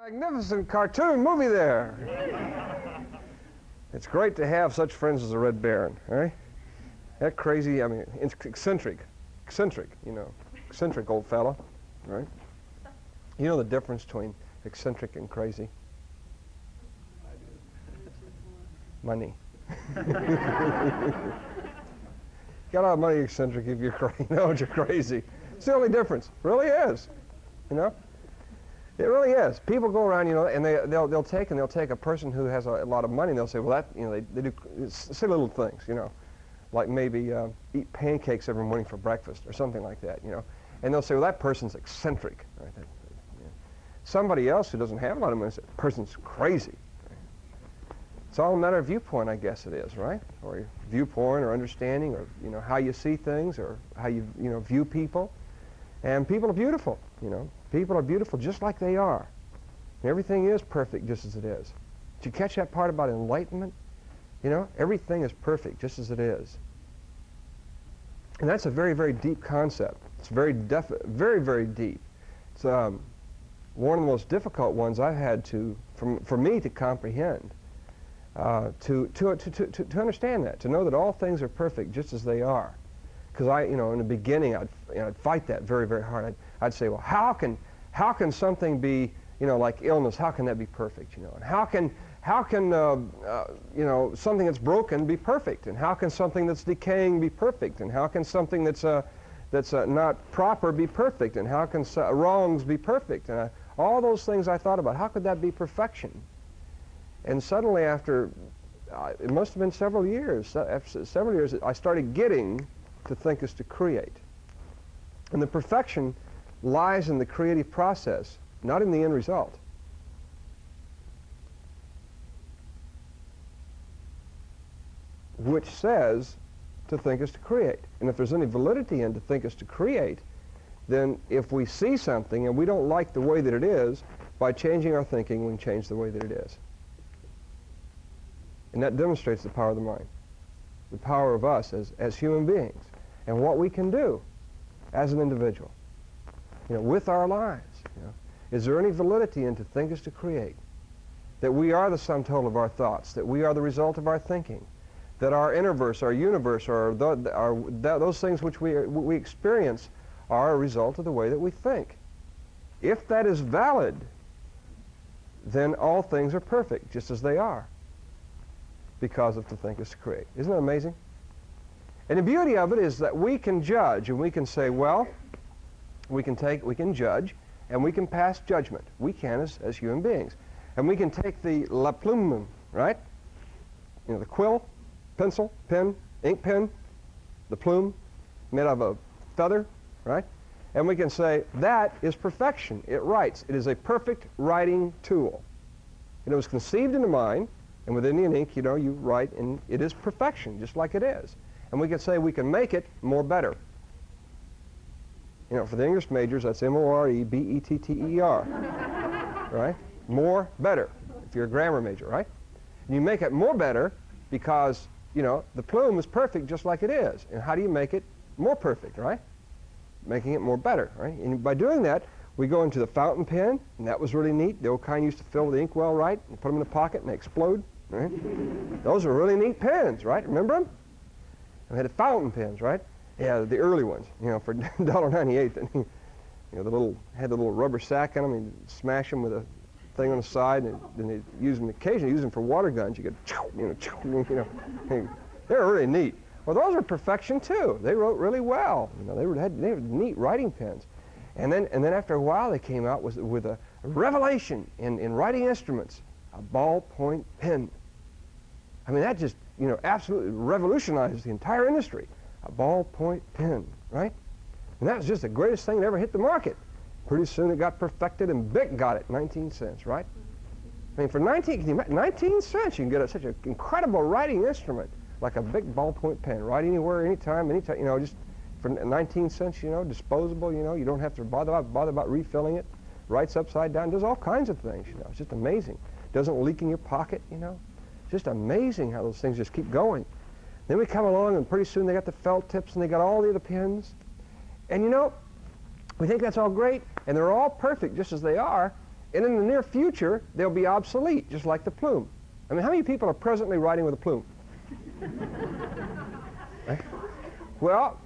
Magnificent cartoon movie there. It's great to have such friends as the Red Baron, right? That crazy, I mean, eccentric, eccentric old fellow, right? You know the difference between eccentric and crazy? Money. Got a lot of money, eccentric, if you're crazy. No, you're crazy. It's the only difference. Really is, you know? It really is. People go around, you know, and they'll take a person who has a lot of money, and they'll say, well, that, you know, they do silly little things, you know, like maybe eat pancakes every morning for breakfast or something like that, you know, and they'll say, well, that person's eccentric. Right? Somebody else who doesn't have a lot of money says, that person's crazy. Right? It's all a matter of viewpoint, I guess it is, right? Or viewpoint, or understanding, or you know how you see things, or how you view people. And people are beautiful, you know. People are beautiful just like they are. And everything is perfect just as it is. Did you catch that part about enlightenment? You know, everything is perfect just as it is. And that's a very, very deep concept. It's very, very deep. It's one of the most difficult ones I've had for me to comprehend, to understand that, to know that all things are perfect just as they are. Because in the beginning, I'd fight that very, very hard. I'd say, well, how can something be, like illness? How can that be perfect? And how can something that's broken be perfect? And how can something that's decaying be perfect? And how can something that's not proper be perfect? And how can wrongs be perfect? And all those things I thought about. How could that be perfection? And suddenly, after it must have been several years. After several years, I started getting to think is to create. And the perfection lies in the creative process, not in the end result. Which says to think is to create. And if there's any validity in to think is to create, then if we see something and we don't like the way that it is, by changing our thinking, we can change the way that it is. And that demonstrates the power of the mind, the power of us as human beings, and what we can do as an individual, with our lives. Is there any validity in to think is to create? That we are the sum total of our thoughts, that we are the result of our thinking, that our universe, or those things which we experience are a result of the way that we think. If that is valid, then all things are perfect, just as they are, because of to think is to create. Isn't that amazing? And the beauty of it is that we can judge, and we can say, well, we can judge, and we can pass judgment. We can as human beings. And we can take the la plume, right? The quill, pencil, pen, ink pen, the plume made of a feather, right? And we can say, that is perfection. It writes. It is a perfect writing tool. It was conceived in the mind, and with Indian ink, you write, and it is perfection, just like it is. And we can say we can make it more better. For the English majors, that's M-O-R-E-B-E-T-T-E-R, right? More, better, if you're a grammar major, right? And you make it more better because, the plume is perfect just like it is. And how do you make it more perfect, right? Making it more better, right? And by doing that, we go into the fountain pen, and that was really neat. The old kind used to fill the ink well right, and put them in the pocket, and they explode, right? Those are really neat pens, right? Remember them? We had the fountain pens, right? Yeah, the early ones, for $1.98. Had the little rubber sack in them, and you'd smash them with a thing on the side, and then they occasionally use them for water guns. You could, they're really neat. Well, those are perfection too. They wrote really well. They had neat writing pens, and then after a while, they came out with a revelation in writing instruments, a ballpoint pen. I mean, that just absolutely revolutionized the entire industry. A ballpoint pen, right? And that was just the greatest thing that ever hit the market. Pretty soon it got perfected, and Bic got it, 19 cents, right? I mean, for 19 cents, you can get such an incredible writing instrument, like a big ballpoint pen, right anywhere, anytime, just for 19 cents, disposable, you don't have to bother about refilling it. Writes upside down, does all kinds of things, It's just amazing. Doesn't leak in your pocket, It's just amazing how those things just keep going. Then we come along, and pretty soon they got the felt tips, and they got all the other pens. And we think that's all great, and they're all perfect just as they are. And in the near future, they'll be obsolete, just like the plume. I mean, how many people are presently writing with a plume? Right? Well,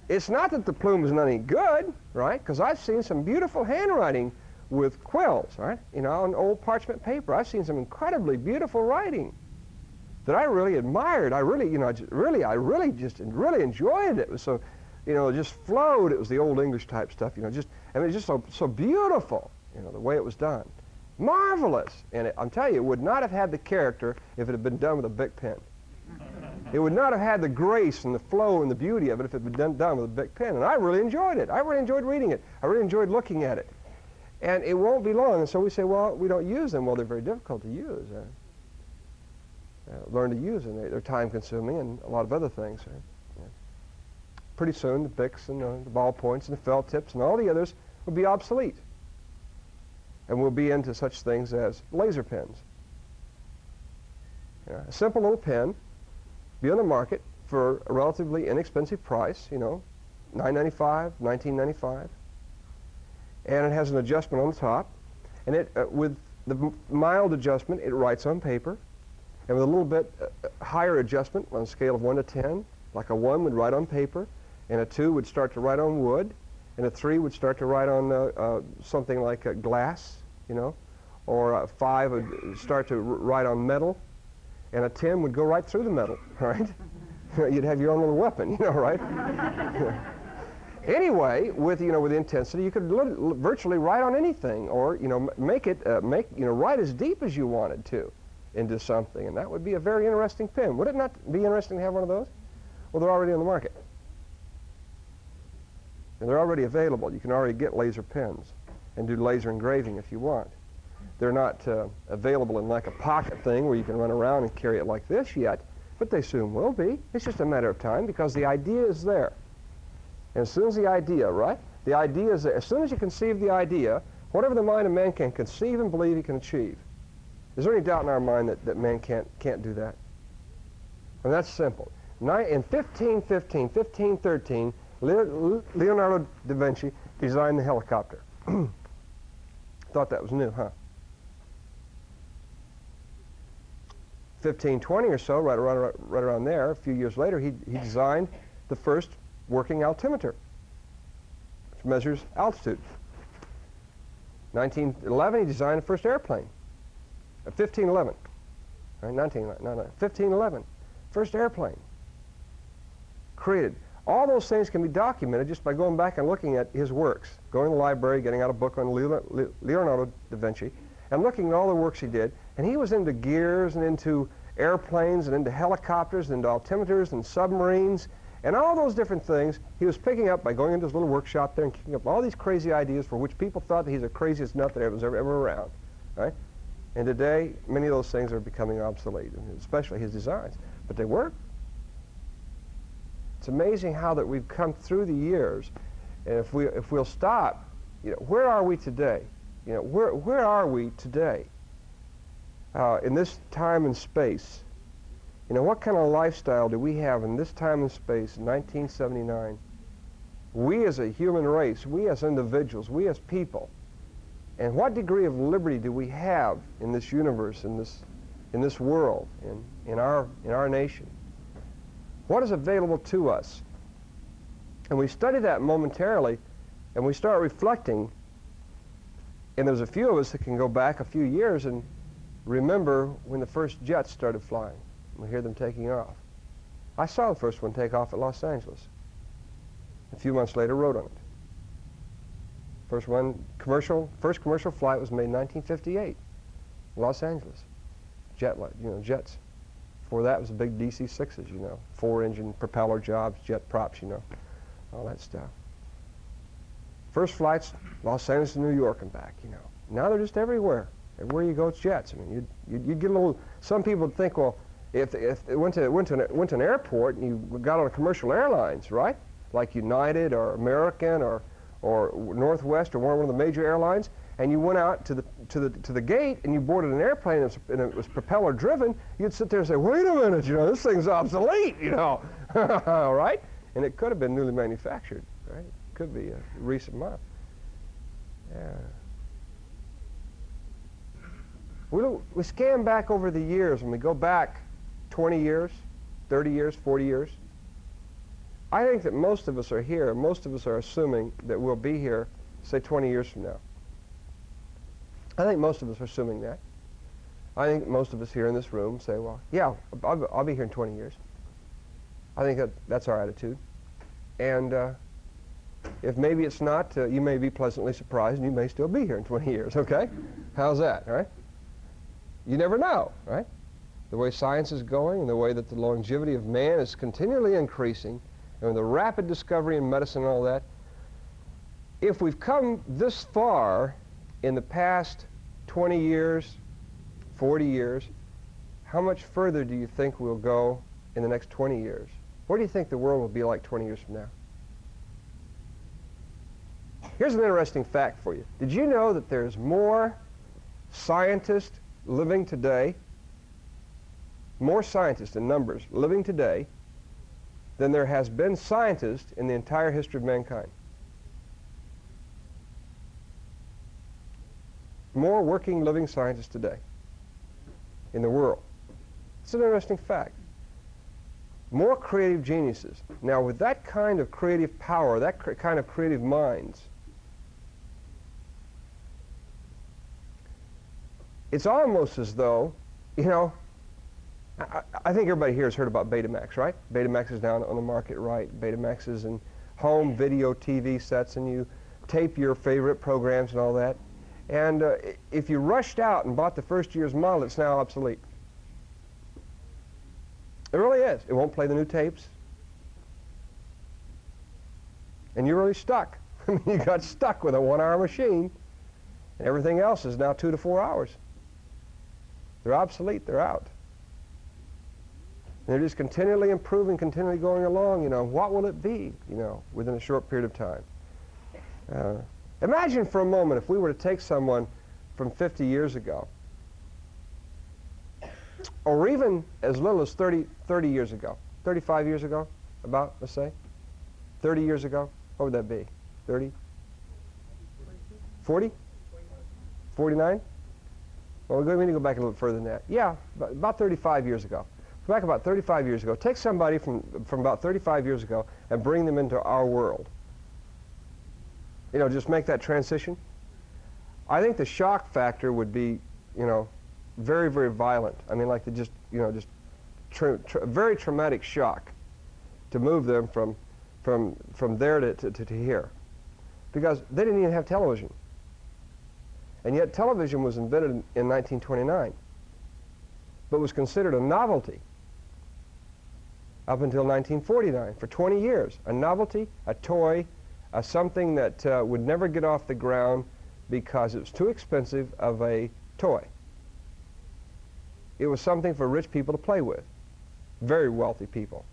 it's not that the plume is not any good, right? Because I've seen some beautiful handwriting with quills, right? You know, on old parchment paper. I've seen some incredibly beautiful writing that I really admired. I really, you know, I really enjoyed it. It was so, you know, it just flowed. It was the old English type stuff, you know, just, I mean, just so beautiful, you know, the way it was done. Marvelous. And I'm telling you, it would not have had the character if it had been done with a Bic pen. It would not have had the grace and the flow and the beauty of it if it had been done with a Bic pen. And I really enjoyed it. I really enjoyed reading it. I really enjoyed looking at it. And it won't be long. And so we say, well, we don't use them. Well, they're very difficult to use. Learn to use them. They're time-consuming and a lot of other things. Pretty soon, the Bics and the ballpoints and the felt tips and all the others will be obsolete. And we'll be into such things as laser pens. You know, a simple little pen, be on the market for a relatively inexpensive price, you know, $9.95, $19.95. And it has an adjustment on the top. And it, with the mild adjustment, it writes on paper. And with a little bit higher adjustment on a scale of 1 to 10, like a 1 would write on paper, and a 2 would start to write on wood, and a 3 would start to write on something like glass, you know, or a 5 would start to write on metal, and a 10 would go right through the metal, right? You'd have your own little weapon, you know, right? Anyway, with the intensity, you could virtually write on anything, or write as deep as you wanted to into something, and that would be a very interesting pen. Would it not be interesting to have one of those? Well, they're already on the market, and they're already available. You can already get laser pens and do laser engraving if you want. They're not available in like a pocket thing where you can run around and carry it like this yet, but they soon will be. It's just a matter of time because the idea is there. And as soon as the idea, right? The idea is there. As soon as you conceive the idea, whatever the mind of man can conceive and believe he can achieve. Is there any doubt in our mind that man can't do that? And that's simple. In 1513, Leonardo da Vinci designed the helicopter. Thought that was new, huh? 1520 or so, right around there, a few years later, he designed the first working altimeter, which measures altitude. 1911, he designed the first airplane. 1511, right? 1511, first airplane created. All those things can be documented just by going back and looking at his works, going to the library, getting out a book on Leonardo da Vinci, and looking at all the works he did. And he was into gears and into airplanes and into helicopters and into altimeters and submarines and all those different things he was picking up by going into his little workshop there and kicking up all these crazy ideas for which people thought that he's the craziest nut that was ever around, right? And today, many of those things are becoming obsolete, and especially his designs. But they work. It's amazing how that we've come through the years, and if we'll stop, where are we today? Where are we today in this time and space? What kind of lifestyle do we have in this time and space in 1979? We as a human race, we as individuals, we as people, and what degree of liberty do we have in this universe, in this world, in our nation? What is available to us? And we study that momentarily, and we start reflecting, and there's a few of us that can go back a few years and remember when the first jets started flying. We hear them taking off. I saw the first one take off at Los Angeles. A few months later, wrote on it. First commercial flight was made in 1958, Los Angeles. Jets. Before that was the big DC-6s, 4-engine propeller jobs, jet props, all that stuff. First flights, Los Angeles to New York and back, Now they're just everywhere. Everywhere you go, it's jets. I mean, you'd get a little. Some people would think, well, if it went to an airport and you got on a commercial airlines, right, like United or American or Northwest or one of the major airlines, and you went out to the gate and you boarded an airplane and it was propeller driven, you'd sit there and say, wait a minute, this thing's obsolete, right? And it could have been newly manufactured, right? It could be a recent model. Yeah. We scan back over the years, and we go back 20 years, 30 years, 40 years. I think that most of us are here, most of us are assuming that we'll be here, say, 20 years from now. I think most of us are assuming that. I think most of us here in this room say, well, yeah, I'll be here in 20 years. I think that's our attitude. And if maybe it's not, you may be pleasantly surprised and you may still be here in 20 years, okay? How's that, all right? You never know, right? The way science is going and the way that the longevity of man is continually increasing, and the rapid discovery in medicine and all that, if we've come this far in the past 20 years, 40 years, how much further do you think we'll go in the next 20 years? What do you think the world will be like 20 years from now? Here's an interesting fact for you. Did you know that there's more scientists living today, more scientists in numbers living today, than there has been scientists in the entire history of mankind? More working, living scientists today in the world. It's an interesting fact. More creative geniuses. Now, with that kind of creative power, that kind of creative minds, it's almost as though, you know, I think everybody here has heard about Betamax, right? Betamax is now on the market, right? Betamax is in home video TV sets, and you tape your favorite programs and all that. And if you rushed out and bought the first year's model, it's now obsolete. It really is. It won't play the new tapes. And you're really stuck. I mean, you got stuck with a 1-hour machine, and everything else is now 2 to 4 hours. They're obsolete. They're out. And they're just continually improving, continually going along. You know, what will it be, you know, within a short period of time? Imagine for a moment if we were to take someone from 50 years ago, or even as little as 30 years ago, 35 years ago, about, let's say, 30 years ago, what would that be? 30? 40? 49? Well, we need to go back a little further than that. Yeah, about 35 years ago. Back about 35 years ago. Take somebody from about 35 years ago and bring them into our world. You know, just make that transition. I think the shock factor would be, you know, very, very violent. I mean, like just very traumatic shock to move them from there to here, because they didn't even have television. And yet television was invented in 1929, but was considered a novelty up until 1949. For 20 years, a novelty, a toy, something that would never get off the ground because it was too expensive of a toy. It was something for rich people to play with, very wealthy people.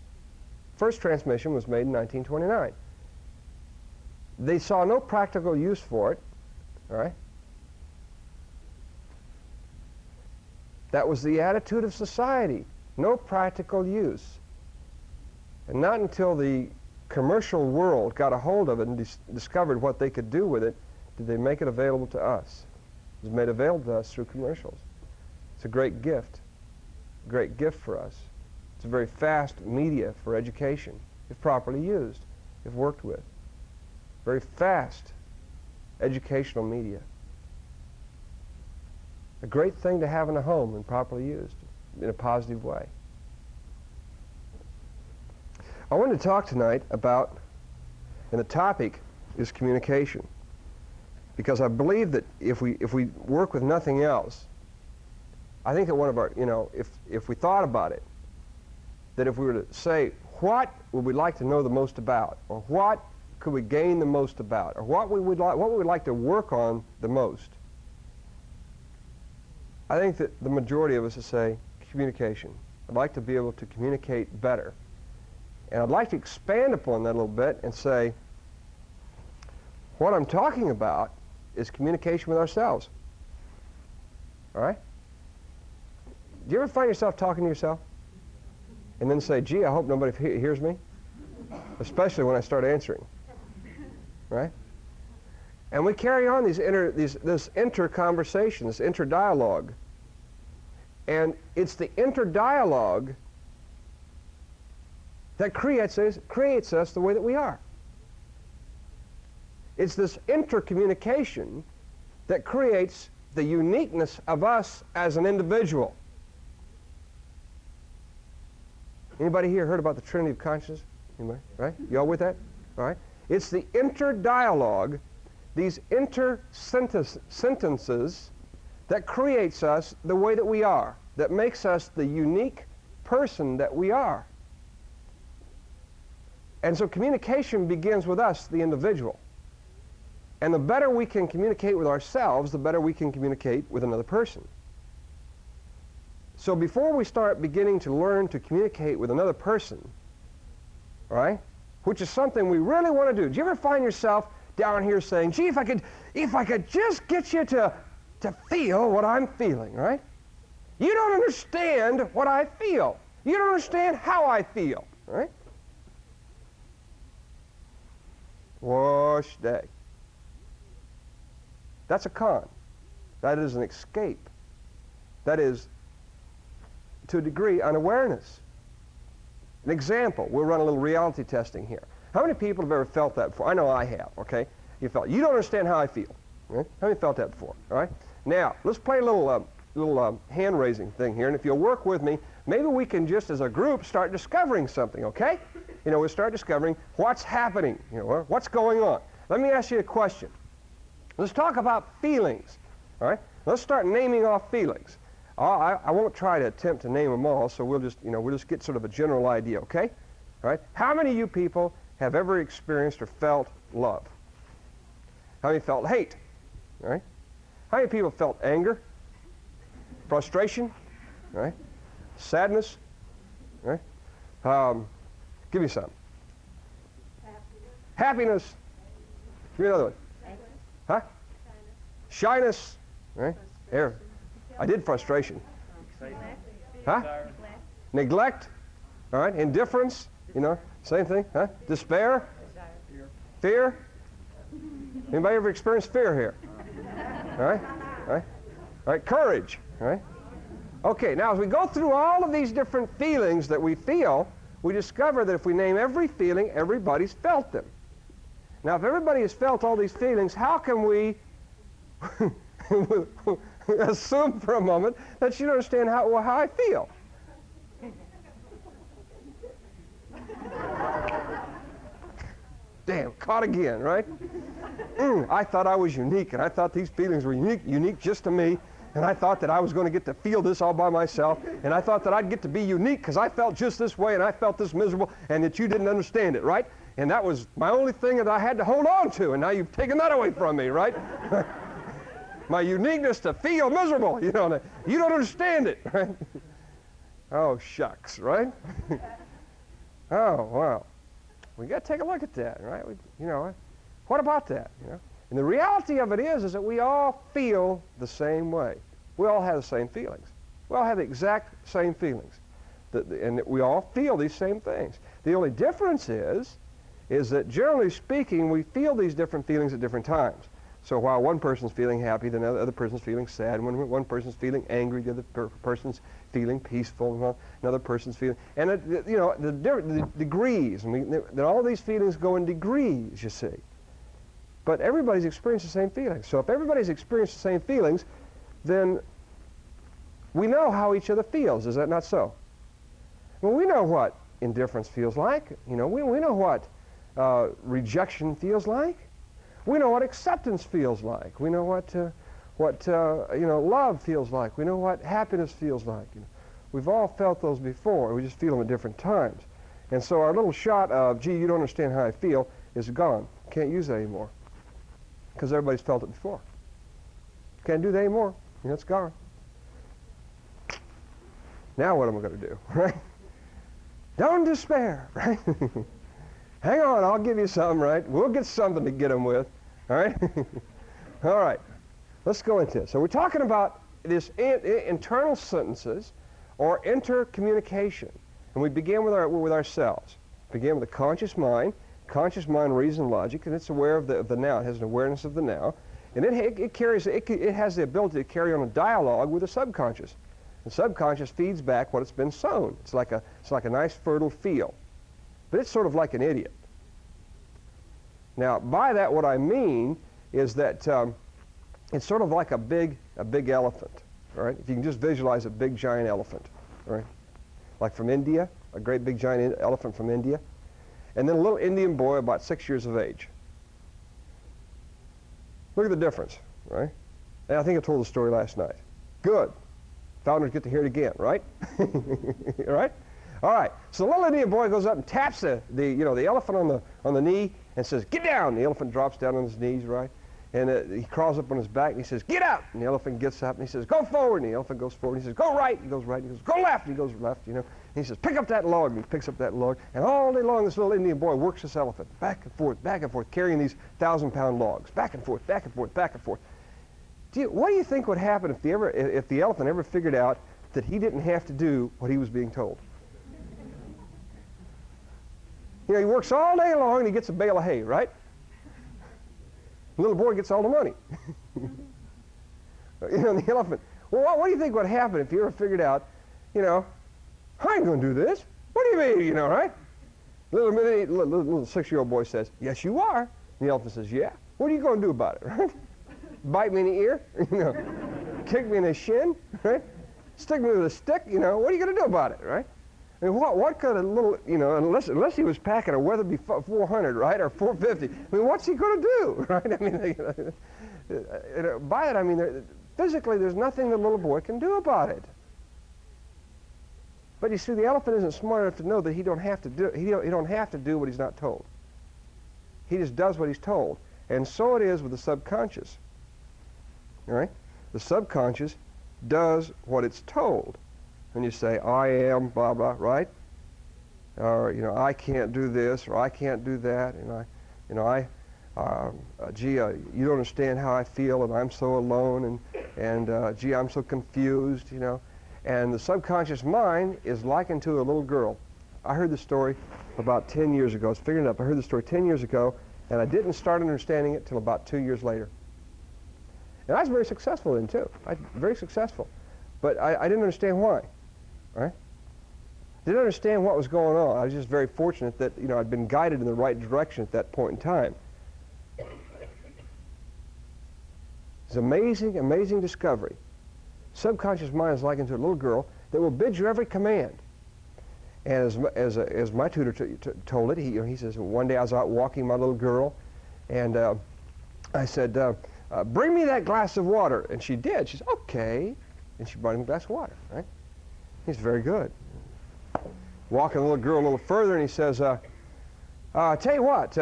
First transmission was made in 1929. They saw no practical use for it, all right? That was the attitude of society, no practical use. And not until the commercial world got a hold of it and discovered what they could do with it did they make it available to us. It was made available to us through commercials. It's a great gift for us. It's a very fast media for education, if properly used, if worked with. Very fast educational media. A great thing to have in a home when properly used in a positive way. I want to talk tonight about, and the topic is communication, because I believe that if we work with nothing else, I think that one of our, you know, if we thought about it, that if we were to say, what would we like to know the most about, or what could we gain the most about, or what we would like to work on the most, I think that the majority of us would say communication. I'd like to be able to communicate better. And I'd like to expand upon that a little bit and say, what I'm talking about is communication with ourselves. All right? Do you ever find yourself talking to yourself? And then say, gee, I hope nobody hears me? Especially when I start answering. Right? And we carry on this inter-conversation, this inter-dialogue And it's the interdialogue that creates us the way that we are. It's this intercommunication that creates the uniqueness of us as an individual. Anybody here heard about the Trinity of Consciousness? Anybody? Right? You all with that? All right? It's the interdialogue, these inter-sentences that creates us the way that we are, that makes us the unique person that we are. And so communication begins with us, the individual. And the better we can communicate with ourselves, the better we can communicate with another person. So before we start beginning to learn to communicate with another person, all right, which is something we really want to do. Do you ever find yourself down here saying, gee, if I could just get you to feel what I'm feeling, right? You don't understand what I feel. You don't understand how I feel, right? Wash day. That's a con. That is an escape. That is, to a degree, unawareness. An example, we'll run a little reality testing here. How many people have ever felt that before? I know I have, okay? You don't understand how I feel. Right? How many felt that before? All right? Now, let's play a little hand-raising thing here, and if you'll work with me, maybe we can just, as a group, start discovering something, okay? We'll start discovering what's happening, what's going on. Let me ask you a question. Let's talk about feelings, all right? Let's start naming off feelings. I won't try to attempt to name them all, so we'll just get sort of a general idea, okay? All right? How many of you people have ever experienced or felt love? How many felt hate? All right? How many people felt anger, frustration, all right? Sadness, all right? Give me some. Happiness. Give me another one. Huh? Shyness. Right? Here. I did frustration. Huh? Neglect. All right. Indifference. Same thing. Huh? Despair. Fear. Anybody ever experienced fear here? All right. All right. All right. Courage. All right. Okay. Now, as we go through all of these different feelings that we feel, we discover that if we name every feeling, everybody's felt them. Now, if everybody has felt all these feelings, how can we assume for a moment that you don't understand how I feel? Damn, caught again, right? I thought I was unique, and I thought these feelings were unique just to me, and I thought that I was going to get to feel this all by myself, and I thought that I'd get to be unique because I felt just this way, and I felt this miserable, and that you didn't understand it, right? And that was my only thing that I had to hold on to, and now you've taken that away from me, right? My uniqueness to feel miserable, you don't understand it, right? Oh, shucks, right? Oh, wow. We got to take a look at that, right? What about that, And the reality of it is that we all feel the same way. We all have the same feelings. We all have the exact same feelings. And we all feel these same things. The only difference is that generally speaking, we feel these different feelings at different times. So while one person's feeling happy, the other person's feeling sad. When one person's feeling angry, the other person's feeling peaceful. Another person's feeling, and the degrees. All these feelings go in degrees, you see. But everybody's experienced the same feelings. So if everybody's experienced the same feelings, then we know how each other feels. Is that not so? Well, we know what indifference feels like. We know what rejection feels like. We know what acceptance feels like. We know what love feels like. We know what happiness feels like. We've all felt those before. We just feel them at different times. And so our little shot of, gee, you don't understand how I feel, is gone. Can't use that anymore because everybody's felt it before. Can't do that anymore. It's gone. Now what am I going to do, right? Don't despair, right? Hang on, I'll give you some, right? We'll get something to get them with, all right? All right, let's go into it. So we're talking about this internal sentences or intercommunication. And we begin with ourselves. Begin with the conscious mind, reason, logic, and it's aware of the now. It has an awareness of the now. And it has the ability to carry on a dialogue with the subconscious. The subconscious feeds back what it's been sown. It's like a nice fertile field. But it's sort of like an idiot. Now, by that, what I mean is that it's sort of like a big elephant, all right? If you can just visualize a big, giant elephant, all right? Like from India, a great big, giant elephant from India. And then a little Indian boy about 6 years of age. Look at the difference, right? And I think I told the story last night. Good. Founders get to hear it again, right? All right? All right. So the little Indian boy goes up and taps the elephant on the knee and says, "Get down." The elephant drops down on his knees, right? And he crawls up on his back and he says, "Get up." And the elephant gets up and he says, "Go forward." And the elephant goes forward. And he says, "Go right." He goes right. And he goes, "Go left." And he goes left, you know. And he says, "Pick up that log." And he picks up that log. And all day long, this little Indian boy works this elephant back and forth, carrying these 1,000-pound logs, back and forth, back and forth, back and forth. What do you think would happen if the elephant ever figured out that he didn't have to do what he was being told? You know, he works all day long and he gets a bale of hay, right? The little boy gets all the money. You know, the elephant. Well, what do you think would happen if he ever figured out, you know, I ain't going to do this. What do you mean, you know, right? Little 6-year-old boy says, "Yes, you are." And the elephant says, "Yeah. What are you going to do about it, right? Bite me in the ear, you know, kick me in the shin, right? Stick me with a stick, you know, what are you going to do about it, right? I mean, what could a little, you know, unless he was packing a Weatherby 400, right, or 450, I mean, what's he going to do, right? I mean, by it, I mean, physically, there's nothing the little boy can do about it. But you see, the elephant isn't smart enough to know that he don't have to do what he's not told. He just does what he's told. And so it is with the subconscious. All right? The subconscious does what it's told. And you say, "I am, blah, blah," right? Or, you know, "I can't do this," or "I can't do that," and "Gee, you don't understand how I feel, and I'm so alone, and gee, I'm so confused," you know. And the subconscious mind is likened to a little girl. I heard this story about 10 years ago. I was figuring it up. I heard the story 10 years ago, and I didn't start understanding it till about 2 years later. And I was very successful in, too. Very successful. But I didn't understand why, right? Didn't understand what was going on. I was just very fortunate that, you know, I'd been guided in the right direction at that point in time. It's amazing, amazing discovery. Subconscious mind is likened to a little girl that will bid you every command. And as my tutor told it, he says, one day I was out walking my little girl, and I said, "Bring me that glass of water." And she did. She said, "Okay." And she brought him a glass of water, right? He's very good. Walking the little girl a little further, and he says, "Tell you what,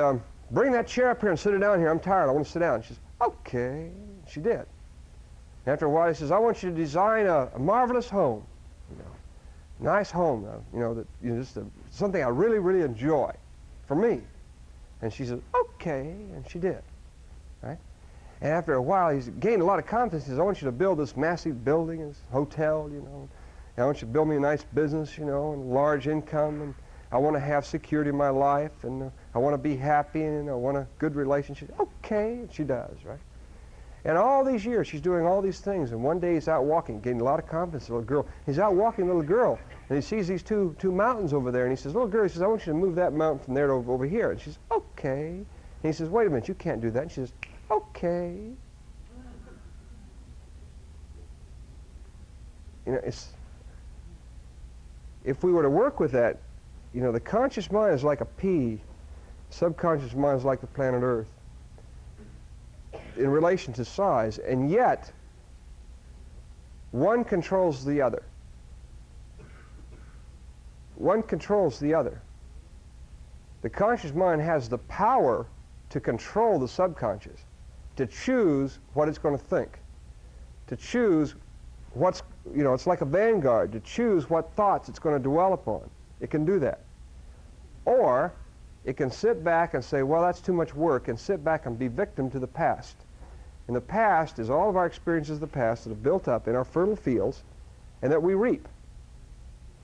bring that chair up here and sit it down here. I'm tired. I want to sit down." She says, "Okay." She did. After a while, he says, "I want you to design a marvelous home, you know, nice home, you know, that, you know, just something I really, really enjoy for me." And she says, "Okay," and she did, right? And after a while, he's gained a lot of confidence. He says, "I want you to build this massive building, this hotel, you know. And I want you to build me a nice business, you know, and large income, and I want to have security in my life, and I want to be happy, and I want a good relationship." "Okay," and she does, right? And all these years, she's doing all these things, and one day he's out walking, gaining a lot of confidence, the little girl. He's out walking the little girl, and he sees these two mountains over there, and he says, "Little girl," he says, "I want you to move that mountain from there to over here." And she says, "Okay." And he says, "Wait a minute, you can't do that." And she says, "Okay." You know, if we were to work with that, you know, the conscious mind is like a pea, subconscious mind is like the planet Earth in relation to size, and yet one controls the other. One controls the other. The conscious mind has the power to control the subconscious, to choose what it's going to think, to choose what's, you know, it's like a vanguard, to choose what thoughts it's going to dwell upon. It can do that. Or it can sit back and say, "Well, that's too much work," and sit back and be victim to the past. And the past is all of our experiences of the past that have built up in our fertile fields and that we reap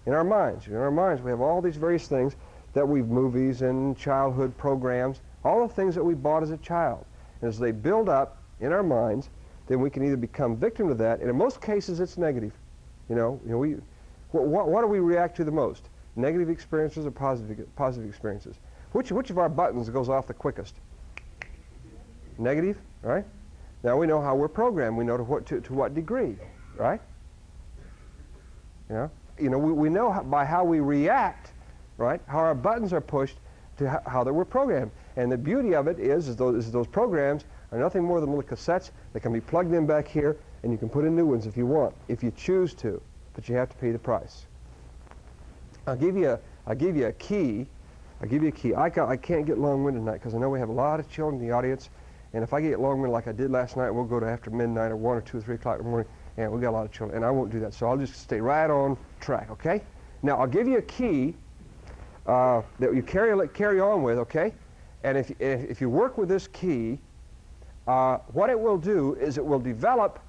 in our minds. In our minds, we have all these various things that we've, movies and childhood programs, all the things that we bought as a child. And as they build up in our minds, then we can either become victim to that, and in most cases it's negative. What do we react to the most? Negative experiences or positive experiences? Which of our buttons goes off the quickest? Negative, right? Now we know how we're programmed. We know to what degree, right? We know by how we react, right? How our buttons are pushed to how that we're programmed. And the beauty of it is those programs are nothing more than little cassettes that can be plugged in back here, and you can put in new ones if you want, if you choose to, but you have to pay the price. I'll give you a key. I can't get long-winded tonight because I know we have a lot of children in the audience, and if I get long-winded like I did last night, we'll go to after midnight or 1 or 2 or 3 o'clock in the morning, and we've got a lot of children, and I won't do that. So I'll just stay right on track, okay? Now, I'll give you a key that you carry on with, okay? And if you work with this key, what it will do is it will develop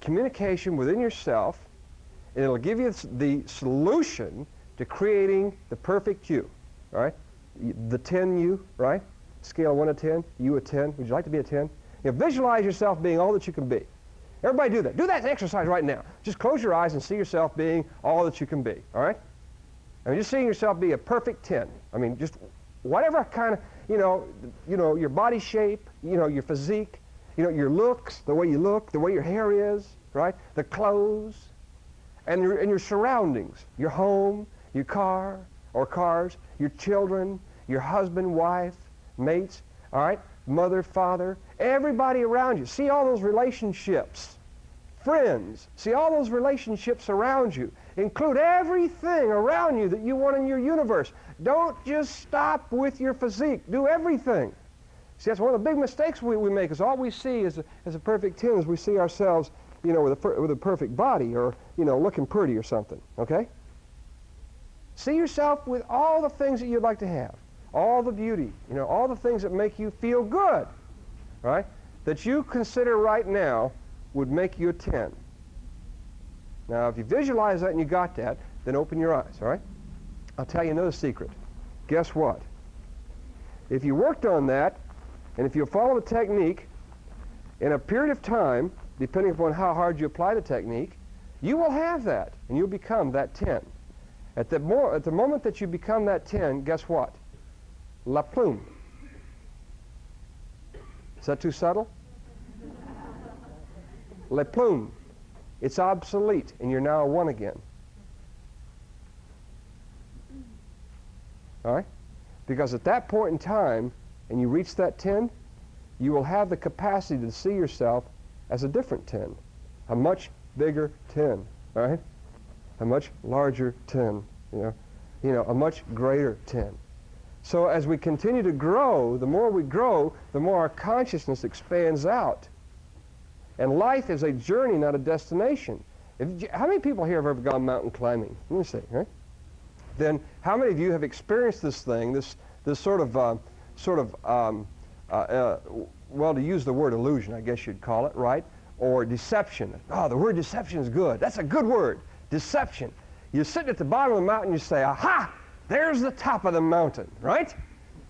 communication within yourself, and it'll give you the solution to creating the perfect you, all right? The 10 you, right? Scale of 1 to 10, you a 10. Would you like to be a 10? Visualize yourself being all that you can be. Everybody do that. Do that exercise right now. Just close your eyes and see yourself being all that you can be, all right? Just seeing yourself be a perfect 10. Just whatever kind of, your body shape, your physique, your looks, the way you look, the way your hair is, right? The clothes, and your surroundings, your home, your car or cars, your children, your husband, wife, mates, all right? Mother, father, everybody around you. See all those relationships. Friends, see all those relationships around you. Include everything around you that you want in your universe. Don't just stop with your physique. Do everything. See, that's one of the big mistakes we make, is all we see as a perfect 10 is we see ourselves, with a perfect body or, looking pretty or something, okay? See yourself with all the things that you'd like to have, all the beauty, all the things that make you feel good, right? That you consider right now would make you a 10. Now, if you visualize that and you got that, then open your eyes, all right? I'll tell you another secret. Guess what? If you worked on that, and if you follow the technique, in a period of time, depending upon how hard you apply the technique, you will have that, and you'll become that 10. At the moment that you become that 10, guess what? La plume. Is that too subtle? La plume. It's obsolete, and you're now a 1 again. All right? Because at that point in time, and you reach that 10, you will have the capacity to see yourself as a different 10, a much bigger 10, all right? A much larger 10, a much greater 10. So as we continue to grow, the more we grow, the more our consciousness expands out. And life is a journey, not a destination. How many people here have ever gone mountain climbing? Let me see, right? Then how many of you have experienced this thing, this sort of, well, to use the word illusion, I guess you'd call it, right? Or deception. Oh, the word deception is good. That's a good word, deception. You're sitting at the bottom of the mountain, you say, aha, there's the top of the mountain, right?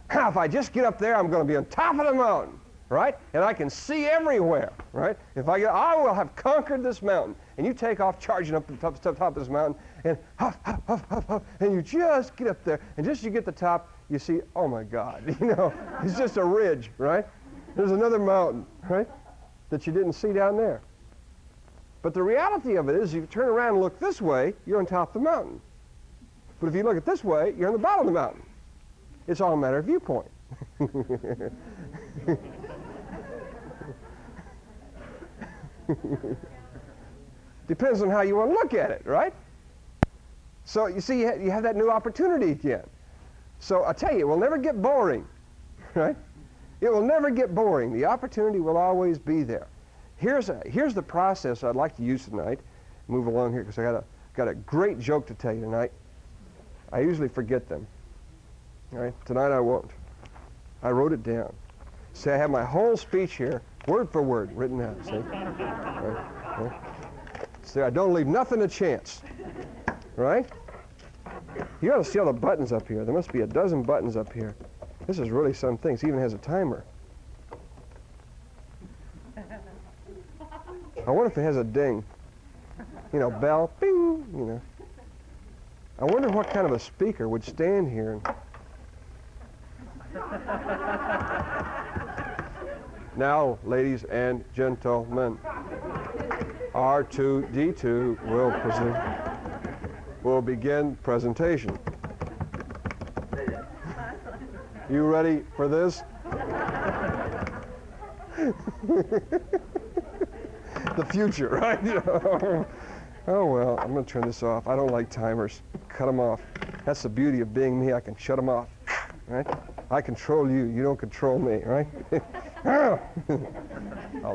If I just get up there, I'm going to be on top of the mountain, right? And I can see everywhere, right? I will have conquered this mountain. And you take off charging up the top of this mountain, and huff, huff, huff, huff, huff, and you just get up there, and just as you get to the top, you see, oh my God, it's just a ridge, right? There's another mountain, right, that you didn't see down there. But the reality of it is, if you turn around and look this way, you're on top of the mountain. But if you look at this way, you're on the bottom of the mountain. It's all a matter of viewpoint. Depends on how you want to look at it, right? So you see, you have that new opportunity again. So I tell you, it will never get boring, right? It will never get boring. The opportunity will always be there. Here's the process I'd like to use tonight. Move along here because I got a great joke to tell you tonight. I usually forget them. All right, tonight I won't. I wrote it down. See, I have my whole speech here, word for word, written out. See? Right. See, I don't leave nothing to chance. Right? You ought to see all the buttons up here. There must be a dozen buttons up here. This is really some things. It even has a timer. I wonder if it has a ding. bell, bing, I wonder what kind of a speaker would stand here and now, ladies and gentlemen, R2D2 will begin presentation. You ready for this? The future, right? Oh, well, I'm going to turn this off. I don't like timers. Cut them off. That's the beauty of being me. I can shut them off, right? I control you. You don't control me, right? I'll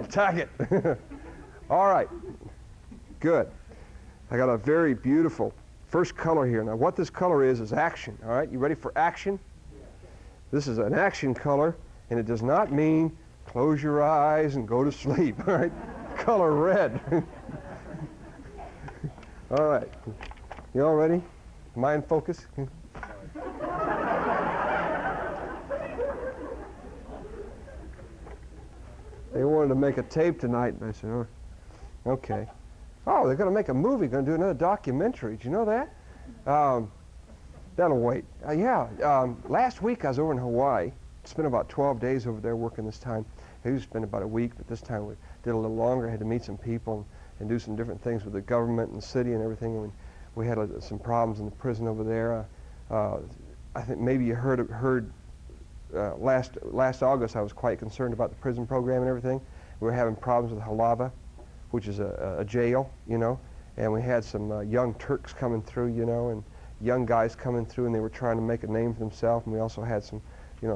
attack it. All right. Good. I got a very beautiful first color here. Now, what this color is action, all right? You ready for action? This is an action color, and it does not mean close your eyes and go to sleep, all right? Color red. All right. You all ready? Mind focus? They wanted to make a tape tonight, and I said, oh, okay. Oh, they're going to make a movie, going to do another documentary. Did you know that? That'll wait. Last week I was over in Hawaii. Spent about 12 days over there working this time. I usually spend about a week, but this time we did a little longer. I had to meet some people and do some different things with the government and the city and everything. And we had some problems in the prison over there. I think maybe you heard last August I was quite concerned about the prison program and everything. We were having problems with Halava, which is a jail, and we had some young Turks coming through, and young guys coming through, and they were trying to make a name for themselves. And we also had some,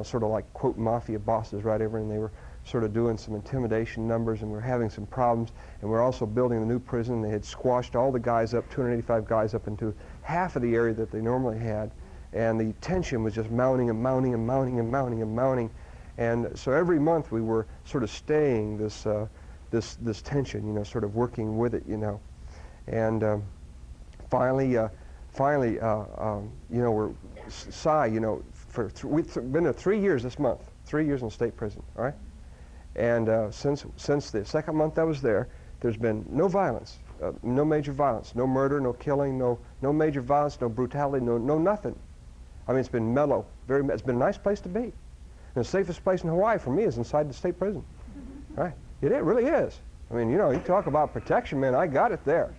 sort of like, quote, mafia bosses right over, and they were sort of doing some intimidation numbers, and we were having some problems. And we're also building a new prison. They had squashed all the guys up, 285 guys up into half of the area that they normally had. And the tension was just mounting and mounting and mounting and mounting and mounting. And so every month we were sort of staying this tension, sort of working with it, And finally, we're we've been there 3 years this month, 3 years in state prison, all right? And since the second month I was there, there's been no violence, no major violence, no murder, no killing, no major violence, no brutality, no nothing. I mean, it's been mellow. It's been a nice place to be. And the safest place in Hawaii for me is inside the state prison. Right? It really is. I mean, you talk about protection, man. I got it there.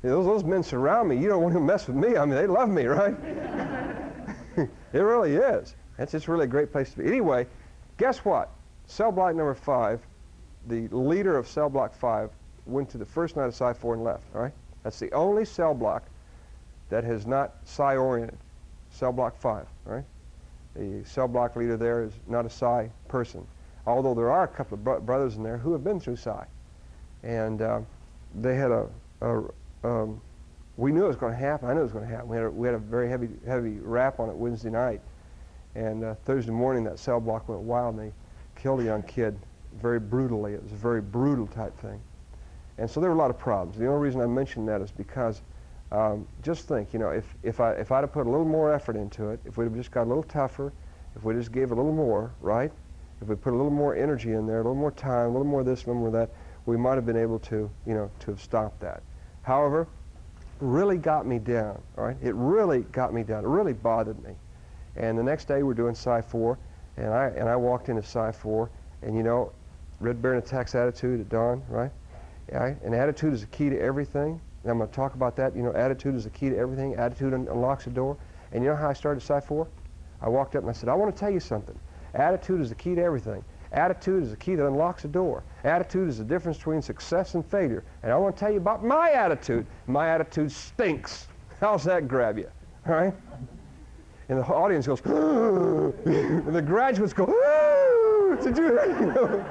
Those men surround me. You don't want to mess with me. I mean, they love me, right? It really is. It's just really a great place to be. Anyway, guess what? Cell block number 5, the leader of cell block 5 went to the first night of Psi 4 and left. All right? That's the only cell block that has not Psi-oriented, cell block 5, right? The cell block leader there is not a Psi person, although there are a couple of brothers in there who have been through Psi. And they had we knew it was going to happen. I knew it was going to happen. We had a very heavy rap on it Wednesday night. And Thursday morning, that cell block went wild, and they killed a young kid very brutally. It was a very brutal type thing. And so there were a lot of problems. The only reason I mention that is because just think, if I'd have put a little more effort into it, if we'd have just got a little tougher, if we just gave a little more, right? If we put a little more energy in there, a little more time, a little more this, a little more that, we might have been able to, to have stopped that. However, it really got me down, all right? It really got me down. It really bothered me. And the next day we're doing Psi 4, and I walked into Psi 4, and Red Baron attacks attitude at dawn, right? And attitude is the key to everything. And I'm going to talk about that. Attitude is the key to everything. Attitude unlocks the door. And you know how I started Psi 4? I walked up and I said, I want to tell you something. Attitude is the key to everything. Attitude is the key that unlocks the door. Attitude is the difference between success and failure. And I want to tell you about my attitude. My attitude stinks. How's that grab you? All right? And the audience goes, and the graduates go, did you hear?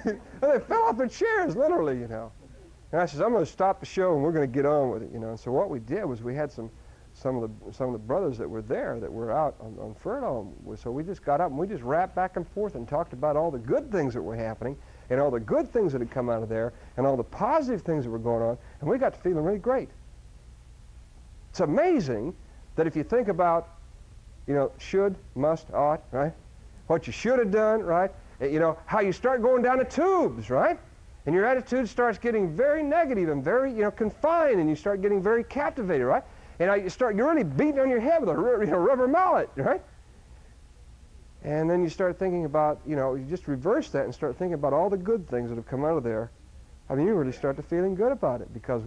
And they fell off their chairs, literally, And I said, I'm going to stop the show and we're going to get on with it, And so what we did was we had some of the brothers that were there that were out on furlough. So we just got up and we just rapped back and forth and talked about all the good things that were happening and all the good things that had come out of there and all the positive things that were going on, and we got to feeling really great. It's amazing that if you think about, should, must, ought, right? What you should have done, right? How you start going down the tubes, right? And your attitude starts getting very negative and very, confined, and you start getting very captivated, right? And you're really beating on your head with a rubber mallet, right? And then you start thinking about, you just reverse that and start thinking about all the good things that have come out of there. I mean, you really start to feeling good about it, because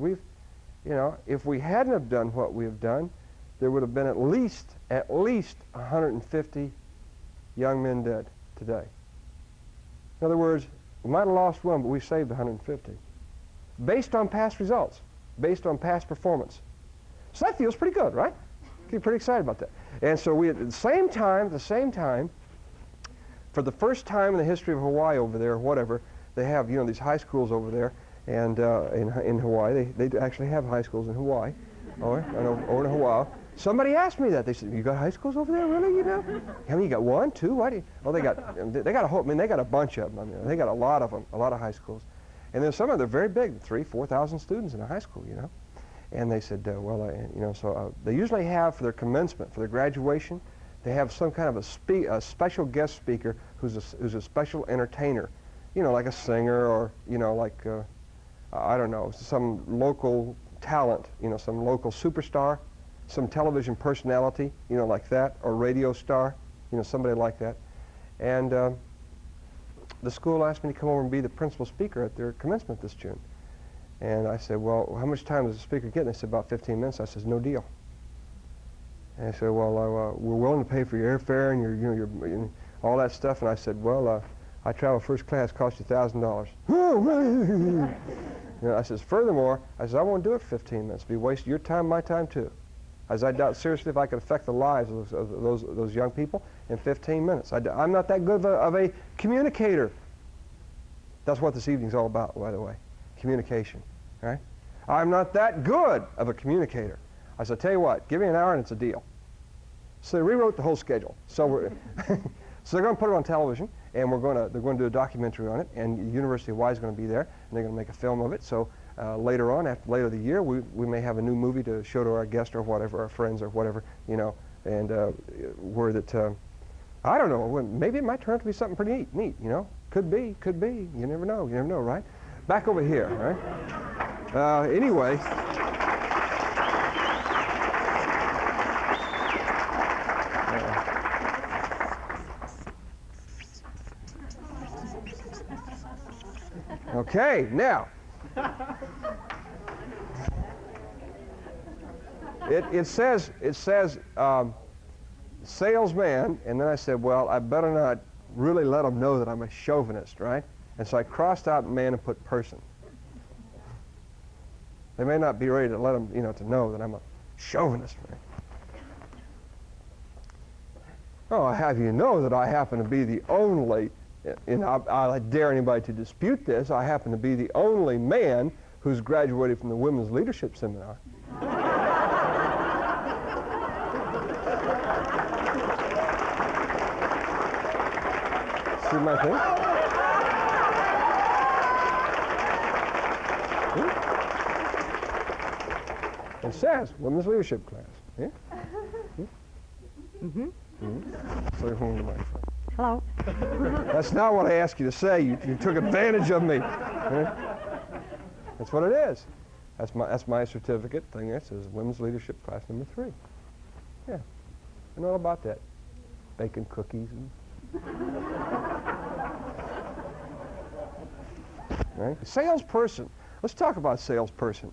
if we hadn't have done what we have done, there would have been at least 150 young men dead today. In other words, we might have lost one, but we saved 150. Based on past results, based on past performance. So that feels pretty good, right? Get pretty excited about that. And so we, at the same time, for the first time in the history of Hawaii over there, whatever, they have, these high schools over there, and in Hawaii, they actually have high schools in Hawaii, over in Hawaii. Somebody asked me that. They said, "You got high schools over there, really? How many? You got one, two? Why do you?" Oh, they got a whole. I mean, they got a bunch of them. I mean, they got a lot of them, a lot of high schools, and then some of them are very big, 3,000-4,000 students in a high school, And they said, they usually have for their commencement, for their graduation, they have some kind of a special guest speaker who's a special entertainer, like a singer or I don't know, some local talent, some local superstar, some television personality, like that, or radio star, somebody like that. And the school asked me to come over and be the principal speaker at their commencement this June. And I said, "Well, how much time does the speaker get?" And they said, "About 15 minutes. I said, "No deal." And they said, "Well, we're willing to pay for your airfare and your all that stuff." And I said, "Well, I travel first class, cost you $1,000. I said, "Furthermore, I said, I won't do it for 15 minutes. It'd be wasting your time, my time too. As I doubt seriously if I could affect the lives of those young people in 15 minutes. I'm not that good of a communicator." That's what this evening's all about, by the way, communication, right? I'm not that good of a communicator. I said, "Tell you what, give me an hour and it's a deal." So they rewrote the whole schedule. So so they're going to put it on television, and they're going to do a documentary on it, and the University of Hawaii is going to be there, and they're going to make a film of it. So later on, later the year, we may have a new movie to show to our guests or whatever, our friends or whatever, and where that, I don't know, maybe it might turn out to be something pretty neat, Could be, you never know, right? Back over here, right? Anyway. Okay, now. It says salesman, and then I said, well, I better not really let them know that I'm a chauvinist, right? And so I crossed out man and put person. They may not be ready to let them, to know that I'm a chauvinist, right? Oh, I have you know that I happen to be the only, and I dare anybody to dispute this, I happen to be the only man who's graduated from the Women's Leadership Seminar. See my thing? It says Women's Leadership class. Yeah? Mm-hmm. Mm-hmm. So home to my friend. Hello. That's not what I asked you to say. You took advantage of me. Yeah? That's what it is. That's my certificate thing. That says Women's Leadership class number 3. Yeah. I know all about that. Baking cookies and right? Salesperson. Let's talk about salesperson.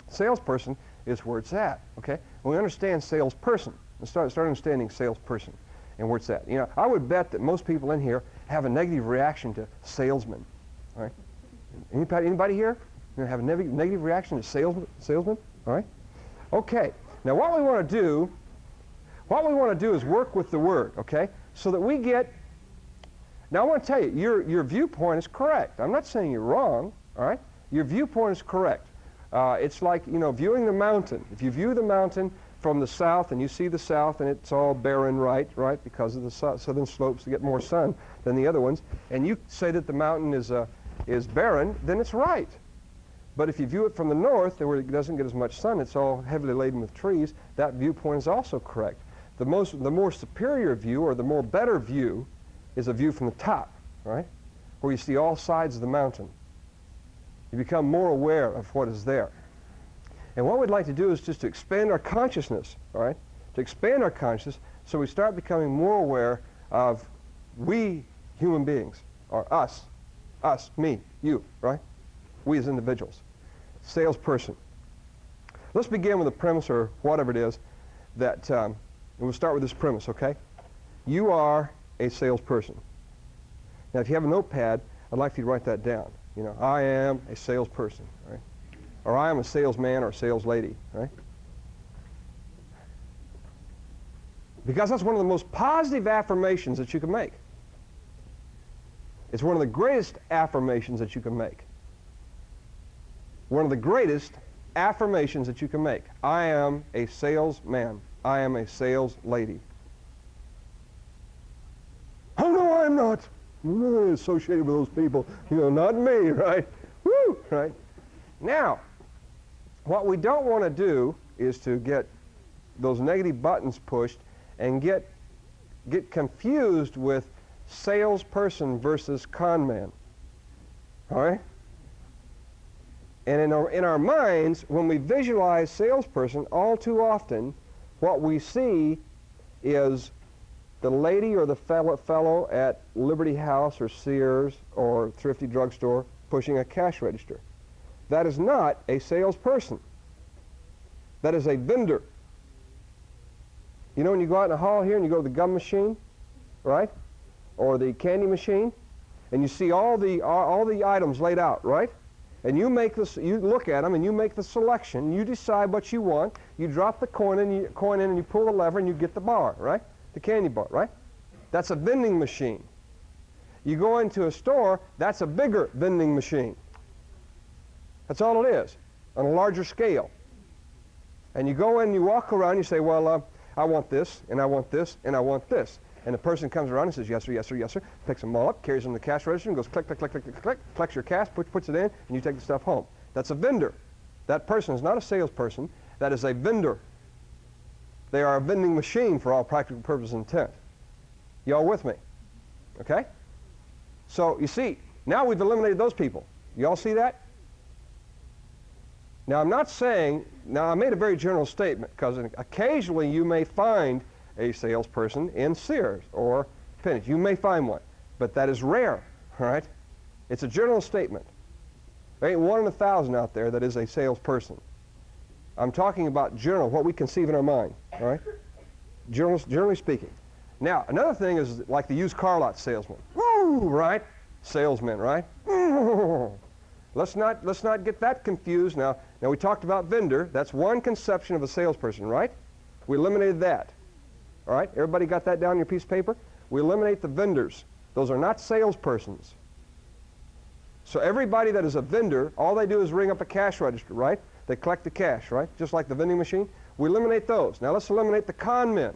Salesperson is where it's at, okay? When we understand salesperson, let's start understanding salesperson and where it's at. I would bet that most people in here have a negative reaction to salesman, all right? Anybody here have a negative reaction to salesman, all right? Okay, now what we want to do is work with the word, okay? So that we get, now I want to tell you, your viewpoint is correct. I'm not saying you're wrong, all right? Your viewpoint is correct. It's like, viewing the mountain. If you view the mountain from the south and you see the south and it's all barren, right, because of the southern slopes to get more sun than the other ones, and you say that the mountain is barren, then it's right. But if you view it from the north, where it doesn't get as much sun, it's all heavily laden with trees, that viewpoint is also correct. The more superior view, or the more better view, is a view from the top, right, where you see all sides of the mountain. You become more aware of what is there. And what we'd like to do is just to expand our consciousness, all right? To expand our consciousness so we start becoming more aware of we human beings, or us, me, you, right? We as individuals. Salesperson. Let's begin with a premise or whatever it is that, and we'll start with this premise, okay? You are a salesperson. Now, if you have a notepad, I'd like for you to write that down. You know, I am a salesperson, right? Or I am a salesman or a saleslady, right? Because that's one of the most positive affirmations that you can make. It's one of the greatest affirmations that you can make. One of the greatest affirmations that you can make. I am a salesman. I am a sales lady. Oh, no, I'm not. I'm not associated with those people. You know, not me, right? Woo, right? Now, what we don't want to do is to get those negative buttons pushed and get confused with salesperson versus con man. All right? And in our minds, when we visualize salesperson, all too often, what we see is the lady or the fellow at Liberty House or Sears or Thrifty Drugstore pushing a cash register. That is not a salesperson. That is a vendor. You know when you go out in the hall here and you go to the gum machine, right? Or the candy machine, and you see all the items laid out, right? And you look at them and you make the selection. You decide what you want. You drop the coin in and you pull the lever and you get the bar, right? The candy bar, right? That's a vending machine. You go into a store, that's a bigger vending machine. That's all it is, on a larger scale. And you go in, you walk around, you say, well, I want this, and I want this, and I want this. And the person comes around and says, yes, sir, yes, sir, yes, sir, picks them all up, carries them to the cash register, and goes click, click, click, click, click, click, collects your cash, puts it in, and you take the stuff home. That's a vendor. That person is not a salesperson. That is a vendor. They are a vending machine for all practical purposes and intent. Y'all with me? Okay? So, you see, now we've eliminated those people. Y'all see that? Now, I'm not saying, now I made a very general statement, because occasionally you may find a salesperson in Sears or Penny's. You may find one, but that is rare, all right? It's a general statement. There ain't 1 in 1,000 out there that is a salesperson. I'm talking about general, what we conceive in our mind, all right? Generally speaking. Now, another thing is like the used car lot salesman. Woo, right? Salesman, right? Let's not get that confused. Now we talked about vendor. That's one conception of a salesperson, right? We eliminated that. All right? Everybody got that down on your piece of paper? We eliminate the vendors. Those are not salespersons. So everybody that is a vendor, all they do is ring up a cash register, right? They collect the cash, right? Just like the vending machine. We eliminate those. Now let's eliminate the con men,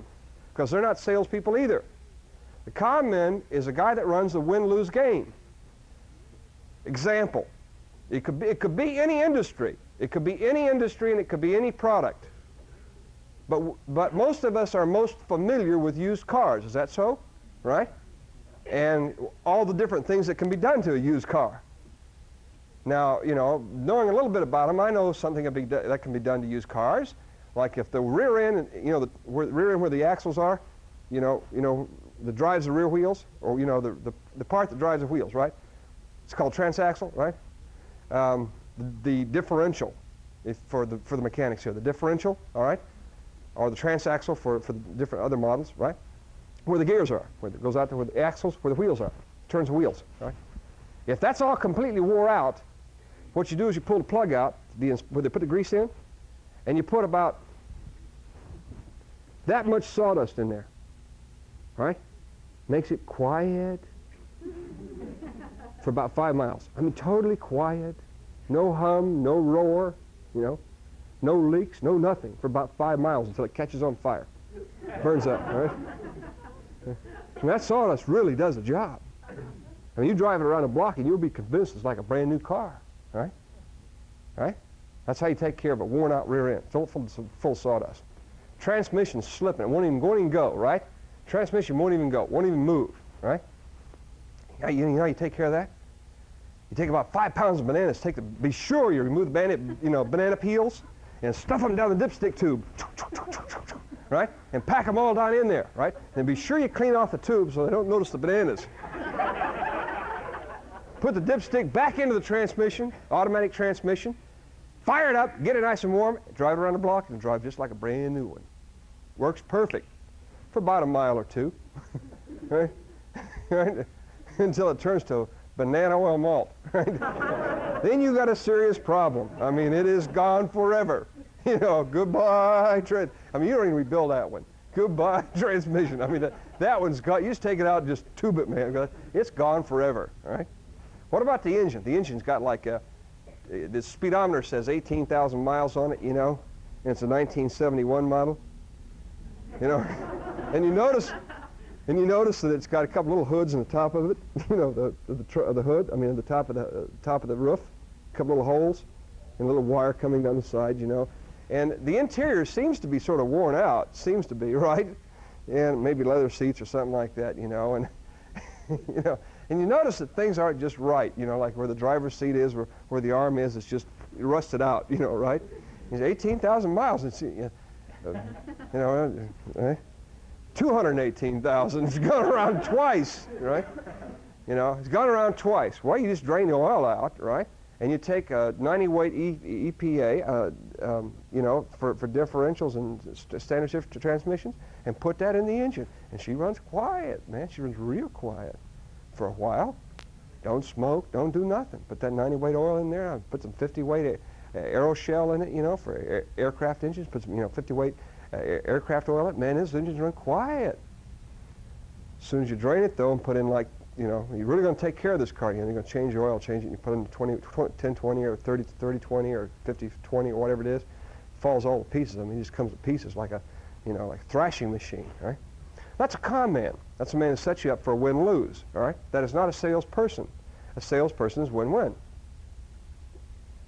because they're not salespeople either. The con man is a guy that runs the win-lose game. Example. It could be any industry. It could be any industry and it could be any product. But most of us are most familiar with used cars. Is that so? Right? And all the different things that can be done to a used car. Now, you know, knowing a little bit about them, I know something that can be done to used cars. Like if the rear end, you know, the rear end where the axles are, you know, that drives the rear wheels, or you know, the part that drives the wheels, right? It's called transaxle, right? The differential, for the mechanics here, the differential, all right, or the transaxle for the different other models, right? Where the gears are, where it goes out to where the axles, where the wheels are, turns the wheels, right? If that's all completely wore out, what you do is you pull the plug out, where they put the grease in, and you put about that much sawdust in there, right? Makes it quiet for about 5 miles. I mean, totally quiet, no hum, no roar, you know, no leaks, no nothing for about 5 miles until it catches on fire, burns up, right? And that sawdust really does the job. I mean, you drive it around a block and you'll be convinced it's like a brand new car, right? Right? That's how you take care of a worn out rear end, full sawdust. Transmission's slipping, it won't even go, right? Transmission won't even go, won't even move, right? You know how you take care of that? You take about 5 pounds of bananas. Be sure you remove the banana peels and stuff them down the dipstick tube, right? And pack them all down in there, right? And be sure you clean off the tube so they don't notice the bananas. Put the dipstick back into the transmission, automatic transmission, fire it up, get it nice and warm, drive it around the block, and drive just like a brand new one. Works perfect for about a mile or two, right? Right? Until it turns to banana oil malt, right? Then you got a serious problem. I mean, it is gone forever. You know, goodbye, I mean, you don't even rebuild that one. Goodbye, transmission. I mean, that one's gone. You just take it out and just tube it, man. It's gone forever, all right? What about the engine? The engine's got like the speedometer says 18,000 miles on it, you know, and it's a 1971 model, you know. And you notice that it's got a couple little hoods in the top of it, you know, the hood. I mean, the top of the roof, a couple little holes, and a little wire coming down the side, you know. And the interior seems to be sort of worn out, seems to be, right? And maybe leather seats or something like that, you know. And you know, and you notice that things aren't just right, you know, like where the driver's seat is, where the arm is, it's just rusted out, you know, right? It's 18,000 miles. It's, you know, 218,000. It's gone around twice, right? You know, it's gone around twice. Well, you just drain the oil out, right? And you take a 90-weight EPA, you know, for differentials and standard shift transmissions, and put that in the engine. And she runs quiet, man. She runs real quiet for a while. Don't smoke, don't do nothing. Put that 90-weight oil in there. Put some 50-weight aeroshell in it, you know, for aircraft engines. Put some, you know, 50-weight aircraft oil in it. Man, those engines run quiet. As soon as you drain it, though, and put in like, you know, you're really going to take care of this car. You're going to change your oil, change it, and you put in 10-20 or 30-20 or 50-20 or whatever it is. It falls all to pieces. I mean, it just comes to pieces like a, you know, like a thrashing machine, right? That's a con man. That's a man who sets you up for a win-lose, all right? That is not a salesperson. A salesperson is win-win.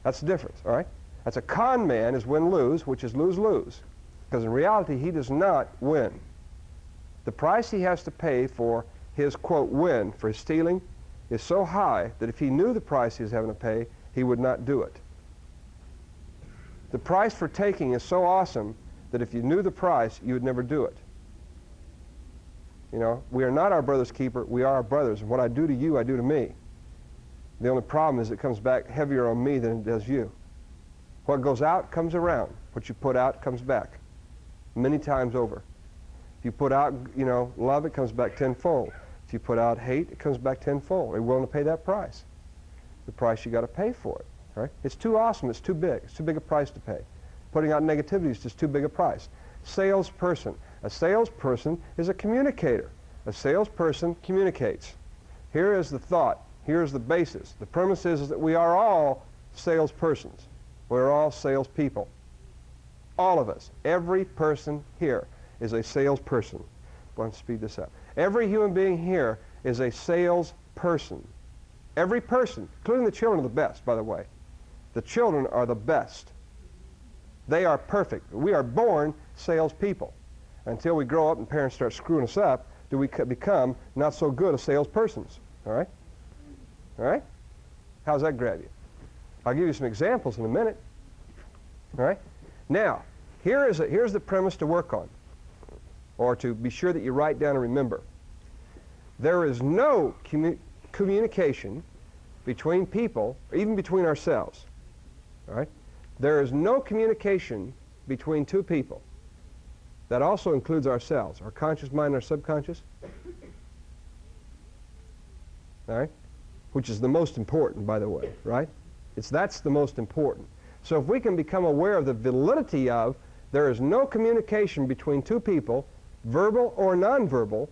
That's the difference, all right? That's a con man is win-lose, which is lose-lose. Because in reality, he does not win. The price he has to pay for his, quote, win, for his stealing, is so high that if he knew the price he was having to pay, he would not do it. The price for taking is so awesome that if you knew the price, you would never do it. You know, we are not our brother's keeper, we are our brothers. And what I do to you, I do to me. The only problem is it comes back heavier on me than it does you. What goes out comes around. What you put out comes back many times over. If you put out, you know, love, it comes back tenfold. If you put out hate, it comes back tenfold. Are you willing to pay that price? The price you got to pay for it, right? It's too awesome. It's too big. It's too big a price to pay. Putting out negativity is just too big a price. Salesperson. A salesperson is a communicator. A salesperson communicates. Here is the thought. Here is the basis. The premise is that we are all salespersons. We're all salespeople. All of us. Every person here is a salesperson. Let's speed this up. Every human being here is a salesperson. Every person, including the children, are the best, by the way. The children are the best. They are perfect. We are born salespeople. Until we grow up and parents start screwing us up, do we become not so good as salespersons. All right? All right? How's that grab you? I'll give you some examples in a minute. All right? Now, here's the premise to work on, or to be sure that you write down and remember. There is no communication between people, or even between ourselves. All right? There is no communication between two people. That also includes ourselves, our conscious mind and our subconscious. All right? Which is the most important, by the way, right? That's the most important. So if we can become aware of the validity of there is no communication between two people, verbal or nonverbal,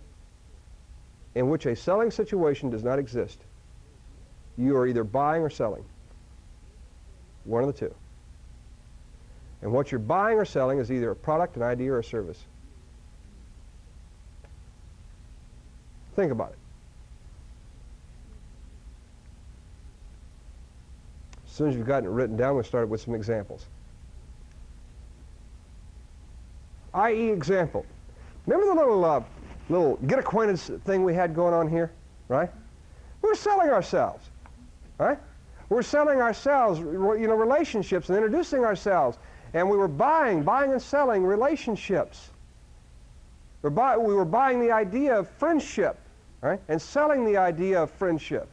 in which a selling situation does not exist. You are either buying or selling. One of the two. And what you're buying or selling is either a product, an idea, or a service. Think about it. As soon as you've gotten it written down, we'll start with some examples. I.e. example. Remember the little get acquainted thing we had going on here, right? We're selling ourselves. right? We're selling ourselves, relationships and introducing ourselves. And we were buying and selling relationships. We were buying the idea of friendship, right? And selling the idea of friendship.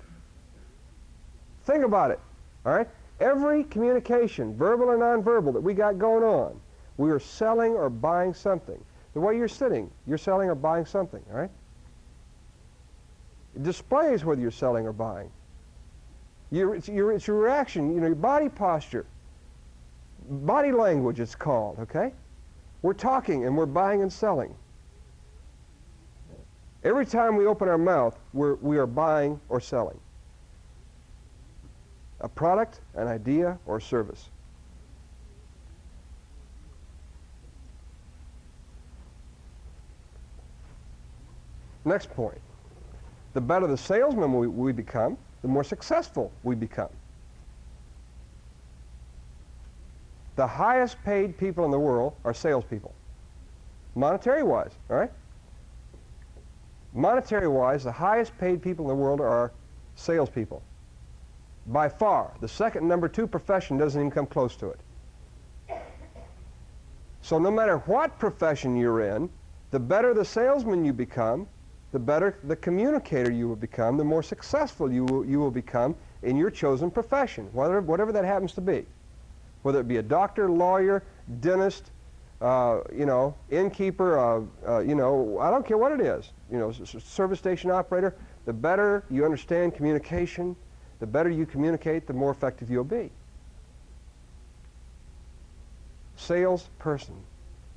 Think about it, all right? Every communication, verbal or nonverbal, that we got going on, we are selling or buying something. The way you're sitting, you're selling or buying something, all right? It displays whether you're selling or buying. It's your reaction, your body posture. Body language, it's called, okay? We're talking and we're buying and selling. Every time we open our mouth, we are buying or selling a product, an idea, or service. Next point. The better the salesman we become, the more successful we become. The highest paid people in the world are salespeople. Monetary-wise, all right? Monetary-wise, the highest paid people in the world are salespeople. By far. The second number 2 profession doesn't even come close to it. So no matter what profession you're in, the better the salesman you become, the better the communicator you will become, the more successful you will become in your chosen profession, whatever that happens to be. Whether it be a doctor, lawyer, dentist, innkeeper, I don't care what it is, service station operator, the better you understand communication, the better you communicate, the more effective you'll be. Salesperson,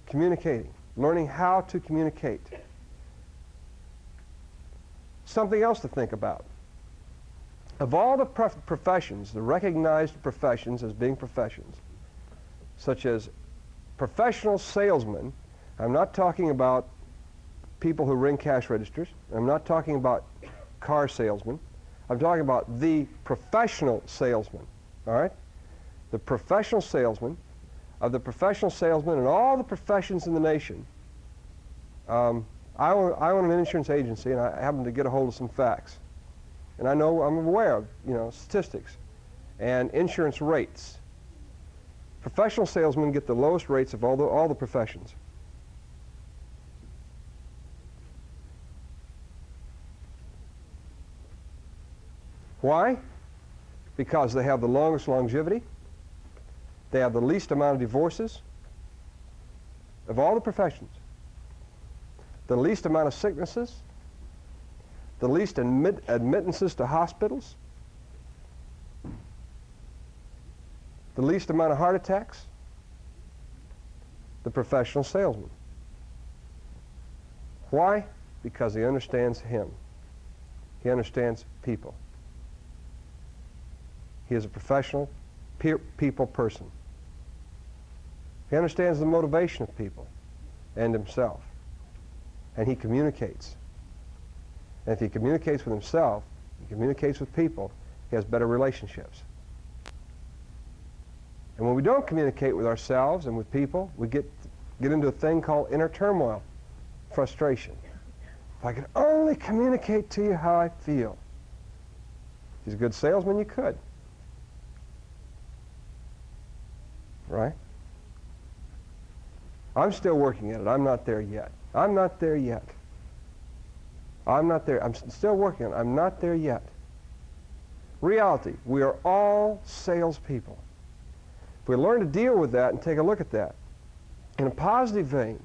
communicating, learning how to communicate. Something else to think about. Of all the professions, the recognized professions as being professions, such as professional salesmen, I'm not talking about people who ring cash registers. I'm not talking about car salesmen. I'm talking about the professional salesman, all right? The professional salesman, of the professional salesmen in all the professions in the nation. I own an insurance agency, and I happen to get a hold of some facts. And I'm aware of, statistics and insurance rates. Professional salesmen get the lowest rates of all the professions. Why? Because they have the longest longevity. They have the least amount of divorces of all the professions. The least amount of sicknesses. The least admittances to hospitals. The least amount of heart attacks. The professional salesman. Why? Because he understands him. He understands people. He is a professional people person. He understands the motivation of people and himself. And he communicates. And if he communicates with himself, he communicates with people, he has better relationships. And when we don't communicate with ourselves and with people, we get into a thing called inner turmoil, frustration. If I could only communicate to you how I feel. If he's a good salesman, you could. Right? I'm still working at it. I'm not there yet. I'm not there yet. I'm not there. I'm still working on it. I'm not there yet. Reality, we are all salespeople. If we learn to deal with that and take a look at that in a positive vein,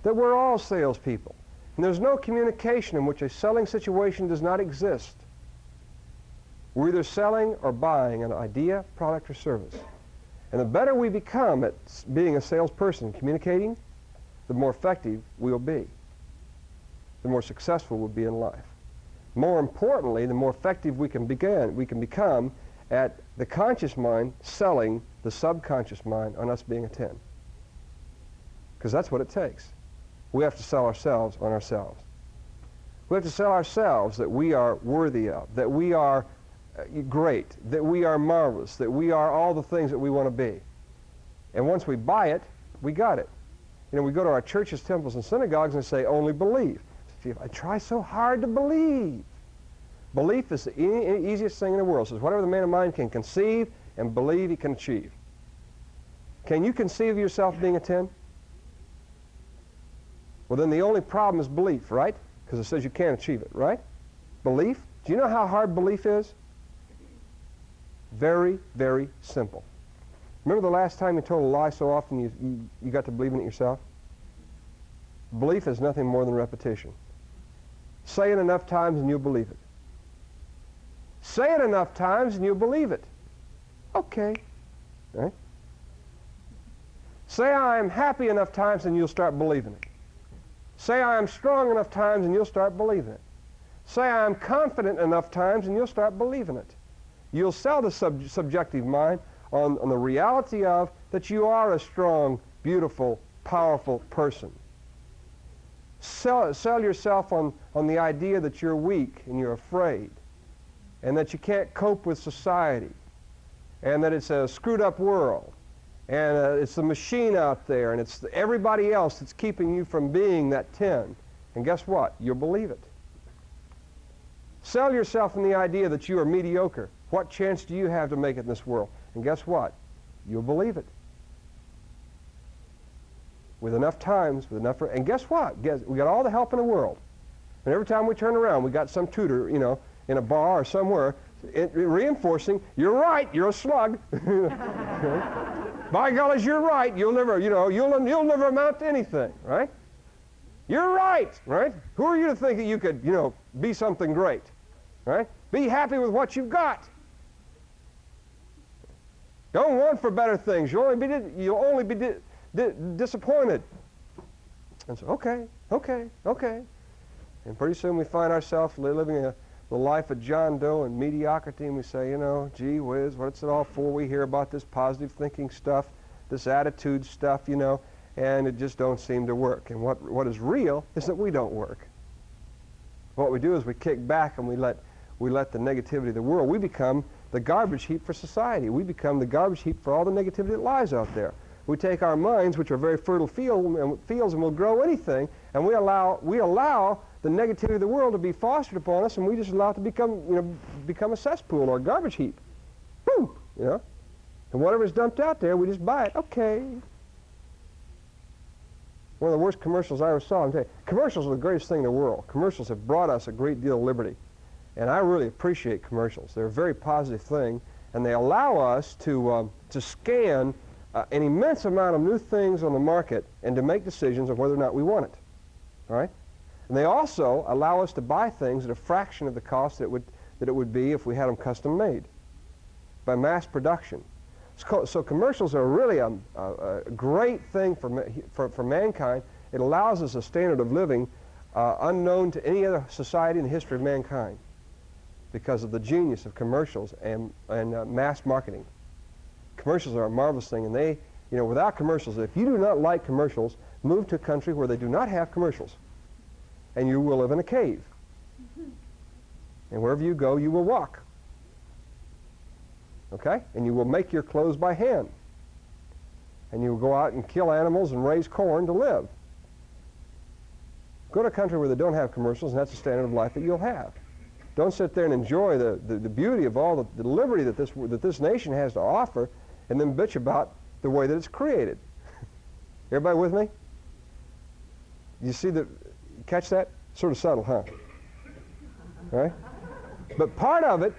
that we're all salespeople. And there's no communication in which a selling situation does not exist. We're either selling or buying an idea, product, or service. And the better we become at being a salesperson, communicating, the more effective we'll be. The more successful we'll be in life. More importantly, the more effective we can become at the conscious mind selling the subconscious mind on us being a 10. Because that's what it takes. We have to sell ourselves on ourselves. We have to sell ourselves that we are worthy of, that we are great, that we are marvelous, that we are all the things that we want to be. And once we buy it, we got it. We go to our churches, temples, and synagogues and say, only believe. I try so hard to believe. Belief is the easiest thing in the world. It says whatever the man of mind can conceive and believe he can achieve. Can you conceive of yourself being a 10? Well, then the only problem is belief, right? Because it says you can't achieve it, right? Belief. Do you know how hard belief is? Very, very simple. Remember the last time you told a lie so often you got to believe in it yourself? Belief is nothing more than repetition. Say it enough times and you'll believe it. Say it enough times and you'll believe it. Okay. Right? Say I am happy enough times and you'll start believing it. Say I am strong enough times and you'll start believing it. Say I am confident enough times and you'll start believing it. You'll sell the subjective mind on the reality of that you are a strong, beautiful, powerful person. Sell yourself on the idea that you're weak and you're afraid and that you can't cope with society and that it's a screwed up world and it's the machine out there and it's everybody else that's keeping you from being that 10. And guess what? You'll believe it. Sell yourself on the idea that you are mediocre. What chance do you have to make it in this world? And guess what? You'll believe it. With enough times, and guess what? We got all the help in the world. And every time we turn around, we got some tutor, in a bar or somewhere, reinforcing, you're right, you're a slug. By golly, you're right, you'll never amount to anything, right? You're right? Who are you to think that you could, be something great, right? Be happy with what you've got. Don't want for better things. You'll only be disappointed. And so, okay. And pretty soon we find ourselves living the life of John Doe and mediocrity, and we say, gee whiz, what's it all for? We hear about this positive thinking stuff, this attitude stuff, and it just don't seem to work. And what is real is that we don't work. What we do is we kick back and we let the negativity of the world. We become the garbage heap for society. We become the garbage heap for all the negativity that lies out there. We take our minds, which are very fertile fields, and will grow anything, and we allow the negativity of the world to be fostered upon us, and we just allow it to become a cesspool or a garbage heap. Boom, And whatever's dumped out there, we just buy it. Okay. One of the worst commercials I ever saw. I'm telling you, commercials are the greatest thing in the world. Commercials have brought us a great deal of liberty, and I really appreciate commercials. They're a very positive thing, and they allow us to scan an immense amount of new things on the market and to make decisions of whether or not we want it. All right? And they also allow us to buy things at a fraction of the cost that it would be if we had them custom made by mass production. So commercials are really a great thing for mankind. It allows us a standard of living unknown to any other society in the history of mankind because of the genius of commercials and mass marketing. Commercials are a marvelous thing, and they, without commercials, if you do not like commercials, move to a country where they do not have commercials, and you will live in a cave. And wherever you go, you will walk. Okay? And you will make your clothes by hand. And you will go out and kill animals and raise corn to live. Go to a country where they don't have commercials, and that's the standard of life that you'll have. Don't sit there and enjoy the beauty of all the liberty that this nation has to offer, and then bitch about the way that it's created. Everybody with me? You catch that? Sort of subtle, huh? Right? But part of it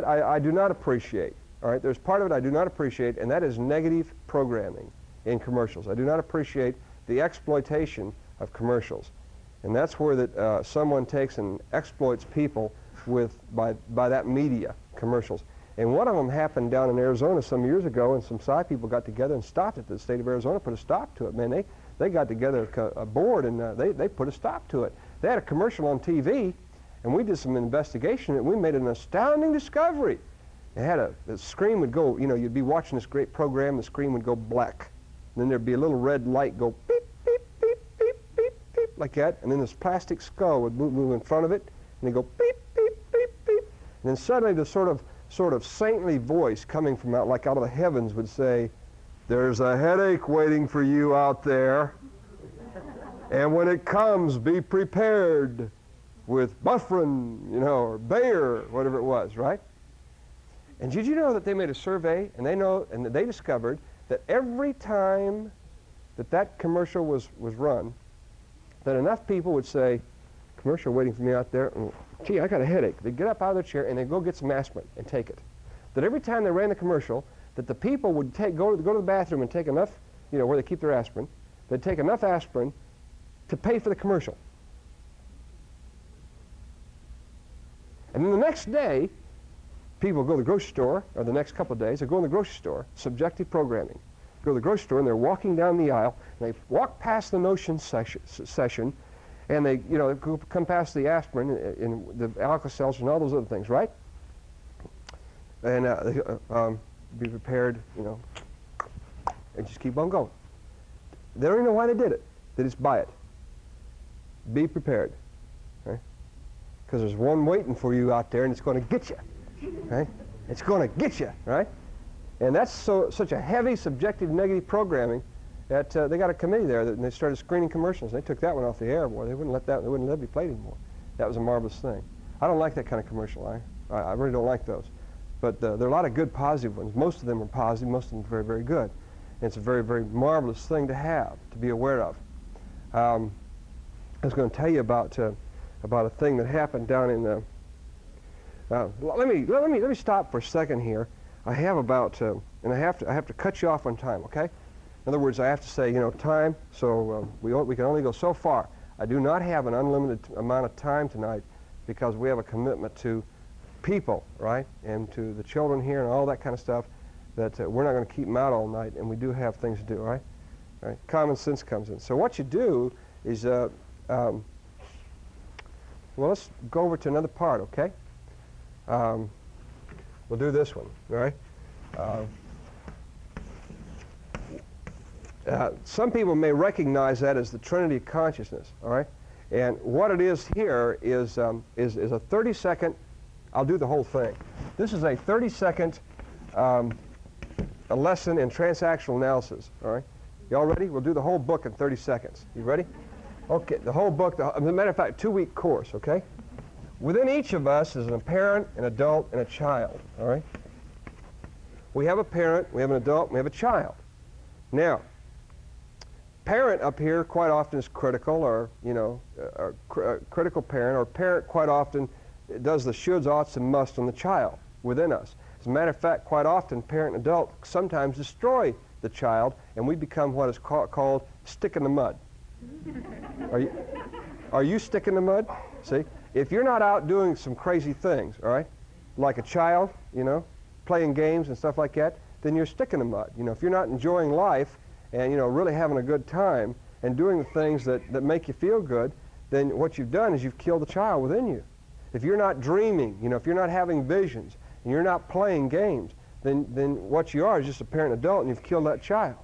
I do not appreciate. All right? There's part of it I do not appreciate, and that is negative programming in commercials. I do not appreciate the exploitation of commercials. And that's where that someone takes and exploits people by that media, commercials. And one of them happened down in Arizona some years ago, and some Psi people got together and stopped it. The state of Arizona put a stop to it. Man, they got together a board, and they put a stop to it. They had a commercial on TV, and we did some investigation, and we made an astounding discovery. It had the screen would go, you'd be watching this great program, the screen would go black. And then there'd be a little red light go beep, beep, beep, beep, beep, beep, like that, and then this plastic skull would move in front of it, and it'd go beep, beep, beep, beep. And then suddenly the sort of saintly voice coming from out of the heavens would say, "There's a headache waiting for you out there, and when it comes, be prepared. with Buffrin, or Bayer, whatever it was, right? And did you know that they made a survey, and they discovered that every time that commercial was run, that enough people would say, commercial waiting for me out there, and, gee, I got a headache. They'd get up out of their chair and they'd go get some aspirin and take it. That every time they ran the commercial, that the people would go to the bathroom and take enough, where they keep their aspirin, they'd take enough aspirin to pay for the commercial. And then the next day, people go to the grocery store, or the next couple of days, they go in the grocery store, subjective programming. Go to the grocery store and they're walking down the aisle, and they walk past the notion session, and they, come past the aspirin and the Alka-Seltzer and all those other things, right? And be prepared, and just keep on going. They don't even know why they did it. They just buy it. Be prepared, right? Because there's one waiting for you out there, and it's going to get you, right? It's going to get you, right? And that's such a heavy subjective negative programming that they got a committee there and they started screening commercials. They took that one off the air, boy. They wouldn't let it be played anymore. That was a marvelous thing. I don't like that kind of commercial. I really don't like those. But there are a lot of good positive ones. Most of them are positive. Most of them are very, very good. And it's a very, very marvelous thing to have, to be aware of. I was going to tell you about a thing that happened down in the. Let me stop for a second here. I have about, and I have to cut you off on time, okay? In other words, I have to say, time, so we can only go so far. I do not have an unlimited amount of time tonight because we have a commitment to people, right? And to the children here and all that kind of stuff that we're not going to keep them out all night, and we do have things to do, right? Right? Common sense comes in. So what you do is, well, let's go over to another part, okay? We'll do this one, all right? Some people may recognize that as the Trinity of Consciousness, all right? And what it is here is a 30-second, I'll do the whole thing. This is a 30-second a lesson in transactional analysis, all right? Y'all ready? We'll do the whole book in 30 seconds. You ready? Okay, the whole book, as a matter of fact, 2-week course, okay? Within each of us is a parent, an adult, and a child, all right? We have a parent, we have an adult, and we have a child. Now, parent up here quite often is critical, or, critical parent, or parent quite often does the shoulds, oughts, and musts on the child within us. As a matter of fact, quite often, parent and adult sometimes destroy the child, and we become what is called stick in the mud. Are you stick in the mud? See? If you're not out doing some crazy things, all right, like a child, playing games and stuff like that, then you're stick in the mud. If you're not enjoying life and, really having a good time and doing the things that make you feel good, then what you've done is you've killed the child within you. If you're not dreaming, if you're not having visions, and you're not playing games, then what you are is just a parent adult, and you've killed that child.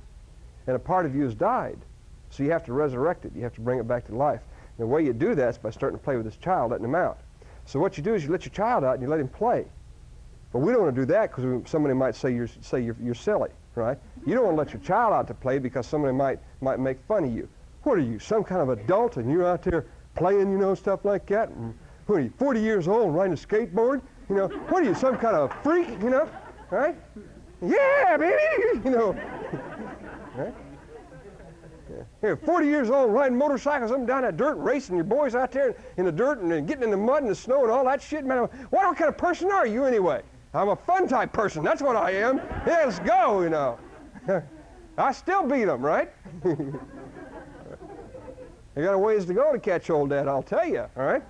And a part of you has died. So you have to resurrect it. You have to bring it back to life. And the way you do that is by starting to play with this child, letting him out. So what you do is you let your child out and you let him play. But we don't want to do that because somebody might say you're silly, right? You don't want to let your child out to play because somebody might make fun of you. What are you, some kind of adult, and you're out there playing, stuff like that? And what are you, 40 years old, riding a skateboard? What are you, some kind of freak, right? Yeah, baby, right? Yeah. Here, 40 years old, riding motorcycles up and down that dirt, racing your boys out there in the dirt and getting in the mud and the snow and all that shit, man. What kind of person are you anyway? I'm a fun type person. That's what I am. Yeah, let's go, I still beat them, right? You got a ways to go to catch old dad, I'll tell you, all right?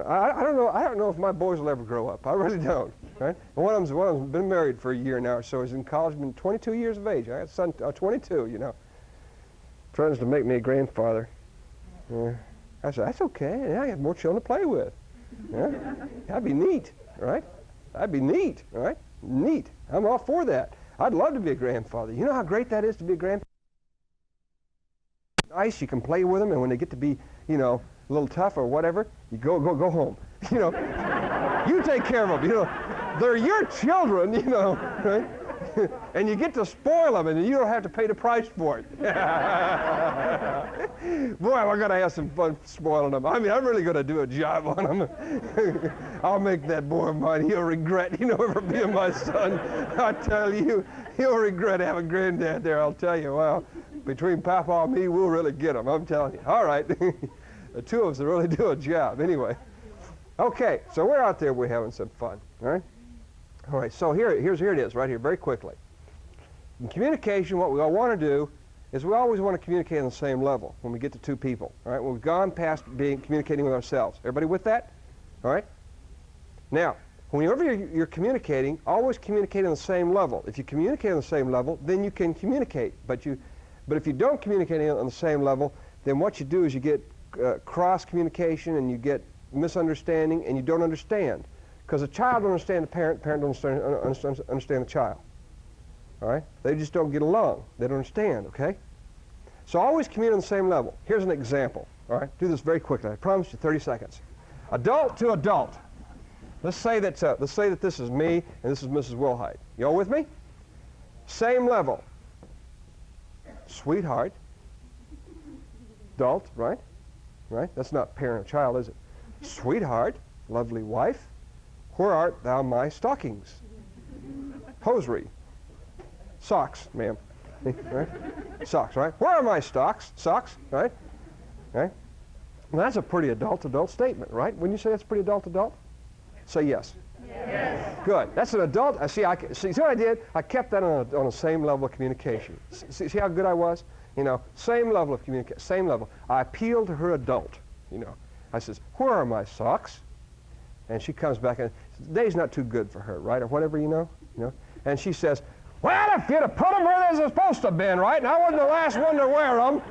I don't know if my boys will ever grow up. I really don't. Right? And one of them's been married for a year now or so. He's in college, been 22 years of age. I got a son, 22, Tries to make me a grandfather. I said, that's okay. Yeah, I have more children to play with. Yeah? That'd be neat, right? That'd be neat, right? Neat. I'm all for that. I'd love to be a grandfather. You know how great that is to be a grandfather? Nice, you can play with them, and when they get to be, a little tough or whatever, you go home. You take care of them. They're your children. Right? And you get to spoil them, and you don't have to pay the price for it. Boy, we're going to have some fun spoiling them. I mean, I'm really going to do a job on them. I'll make that boy of mine. He'll regret, ever being my son. I tell you, he'll regret having granddad there, I'll tell you. Well, between Papa and me, we'll really get him, I'm telling you. All right. The two of us will really do a job. Anyway. Okay, so we're out there, we're having some fun. All right? All right, so here it is, right here, very quickly. In communication, what we all want to do is we always want to communicate on the same level when we get to two people. All right, when we've gone past communicating with ourselves. Everybody with that? All right? Now, whenever you're communicating, always communicate on the same level. If you communicate on the same level, then you can communicate. But if you don't communicate on the same level, then what you do is you get cross communication and you get misunderstanding and you don't understand. Because a child don't understand the parent, parent don't understand the child. All right? They just don't get along. They don't understand, okay? So always communicate on the same level. Here's an example, all right? Do this very quickly. I promise you 30 seconds. Adult to adult. Let's say that this is me and this is Mrs. Wilhite. You all with me? Same level. Sweetheart. Adult, right? Right? That's not parent or child, is it? Sweetheart, lovely wife, where art thou my stockings? Hosiery. Socks, ma'am. Right? Socks, right? Where are my socks? Socks, right? Right? Well, that's a pretty adult statement, right? Wouldn't you say that's pretty adult? Say yes. Yes. Good. That's an adult. See what I did? I kept that on the same level of communication. See how good I was? Same level of communication, same level. I appealed to her adult, I says, where are my socks? And she comes back, and the day's not too good for her, right? Or whatever, And she says, well, if you'd have put them where they're supposed to have been, right? And I wasn't the last one to wear them.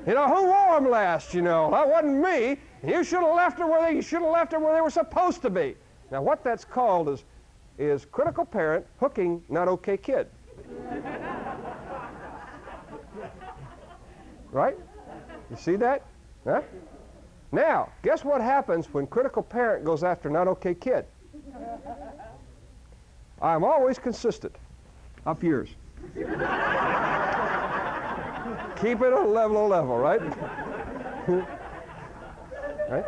Who wore them last, That wasn't me. And you should have left them where they were supposed to be. Now, what that's called is critical parent hooking not okay kid. Right? You see that? Huh? Now, guess what happens when critical parent goes after not okay kid? I'm always consistent. Up yours. Keep it on a level, right? Right?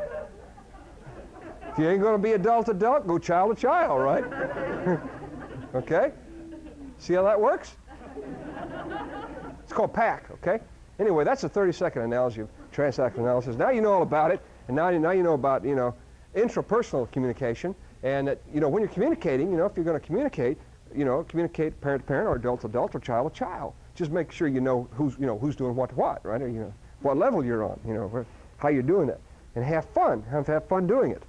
If you ain't going to be adult, go child to child, right? Okay? See how that works? It's called PAC, okay? Anyway, that's a 30-second analogy of transactional analysis. Now you know all about it, and now you know about, intrapersonal communication, and that, when you're communicating, if you're going to communicate, communicate parent to parent or adult to adult or child to child. Just make sure you know who's doing what to what, right? Or, what level you're on, how you're doing it. And have fun. Have fun doing it.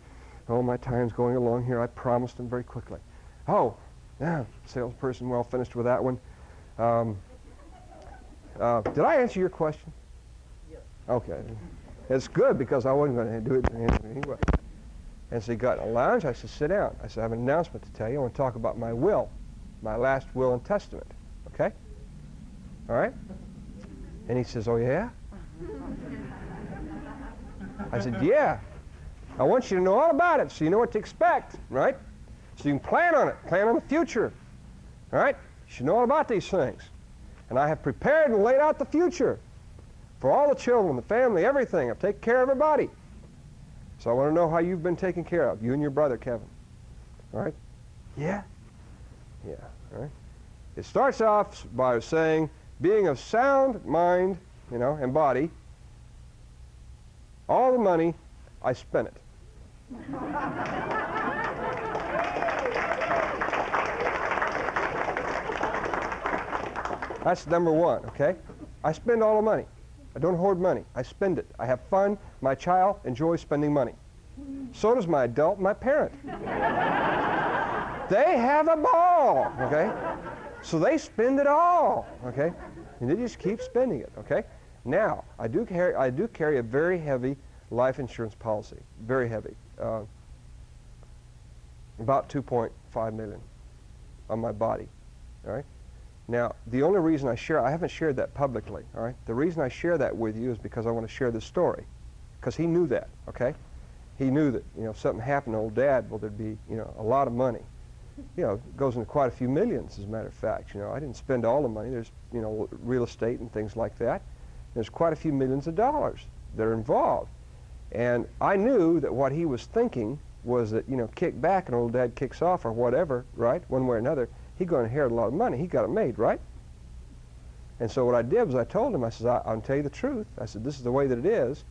Oh, my time's going along here. I promised them very quickly. Oh, yeah, salesperson, well finished with that one. Did I answer your question? Yes. Okay. It's good because I wasn't going to do it anyway. And so he got in a lounge. I said, sit down. I said, I have an announcement to tell you. I want to talk about my will, my last will and testament. Okay? All right? And he says, oh, yeah? I said, yeah. I want you to know all about it so you know what to expect, right? So you can plan on it, plan on the future. All right? You should know all about these things. And I have prepared and laid out the future for all the children, the family, everything. I've taken care of everybody. So I want to know how you've been taken care of, you and your brother, Kevin. All right? Yeah? Yeah. All right? It starts off by saying, being of sound mind, and body, all the money, I spent it. That's number one, okay? I spend all the money. I don't hoard money. I spend it. I have fun. My child enjoys spending money. So does my adult, my parent. They have a ball, okay? So they spend it all, okay? And they just keep spending it, okay? Now, I do carry a very heavy life insurance policy, very heavy, about $2.5 million on my body, all right? Now, the only reason I haven't shared that publicly, all right? The reason I share that with you is because I want to share this story, because he knew that, okay? He knew that, if something happened to old Dad, well, there'd be, a lot of money. goes into quite a few millions, as a matter of fact. I didn't spend all the money. There's, real estate and things like that. There's quite a few millions of dollars that are involved. And I knew that what he was thinking was that, kick back and old dad kicks off or whatever, right, one way or another, he's going to inherit a lot of money. He got it made, right? And so what I did was I told him, I said, I'll tell you the truth. I said, this is the way that it is.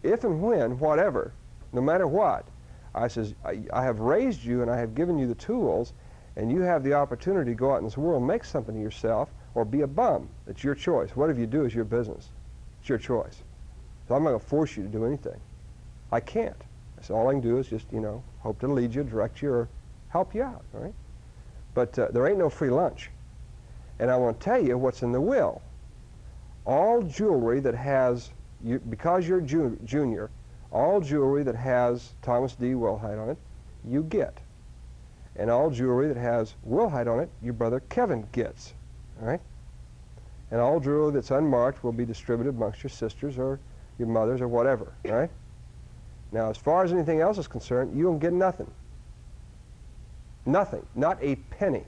If and when, whatever, no matter what, I says, I have raised you and I have given you the tools, and you have the opportunity to go out in this world and make something of yourself or be a bum. It's your choice. Whatever you do is your business. It's your choice. So I'm not going to force you to do anything. I can't. So all I can do is just, hope to lead you, direct you, or help you out, all right? But there ain't no free lunch. And I want to tell you what's in the will. All jewelry that has, because you're junior, all jewelry that has Thomas D. Wilhite on it, you get. And all jewelry that has Wilhite on it, your brother Kevin gets, all right? And all jewelry that's unmarked will be distributed amongst your sisters or your mothers or whatever, all right? Now, as far as anything else is concerned, you don't get nothing. Nothing, not a penny.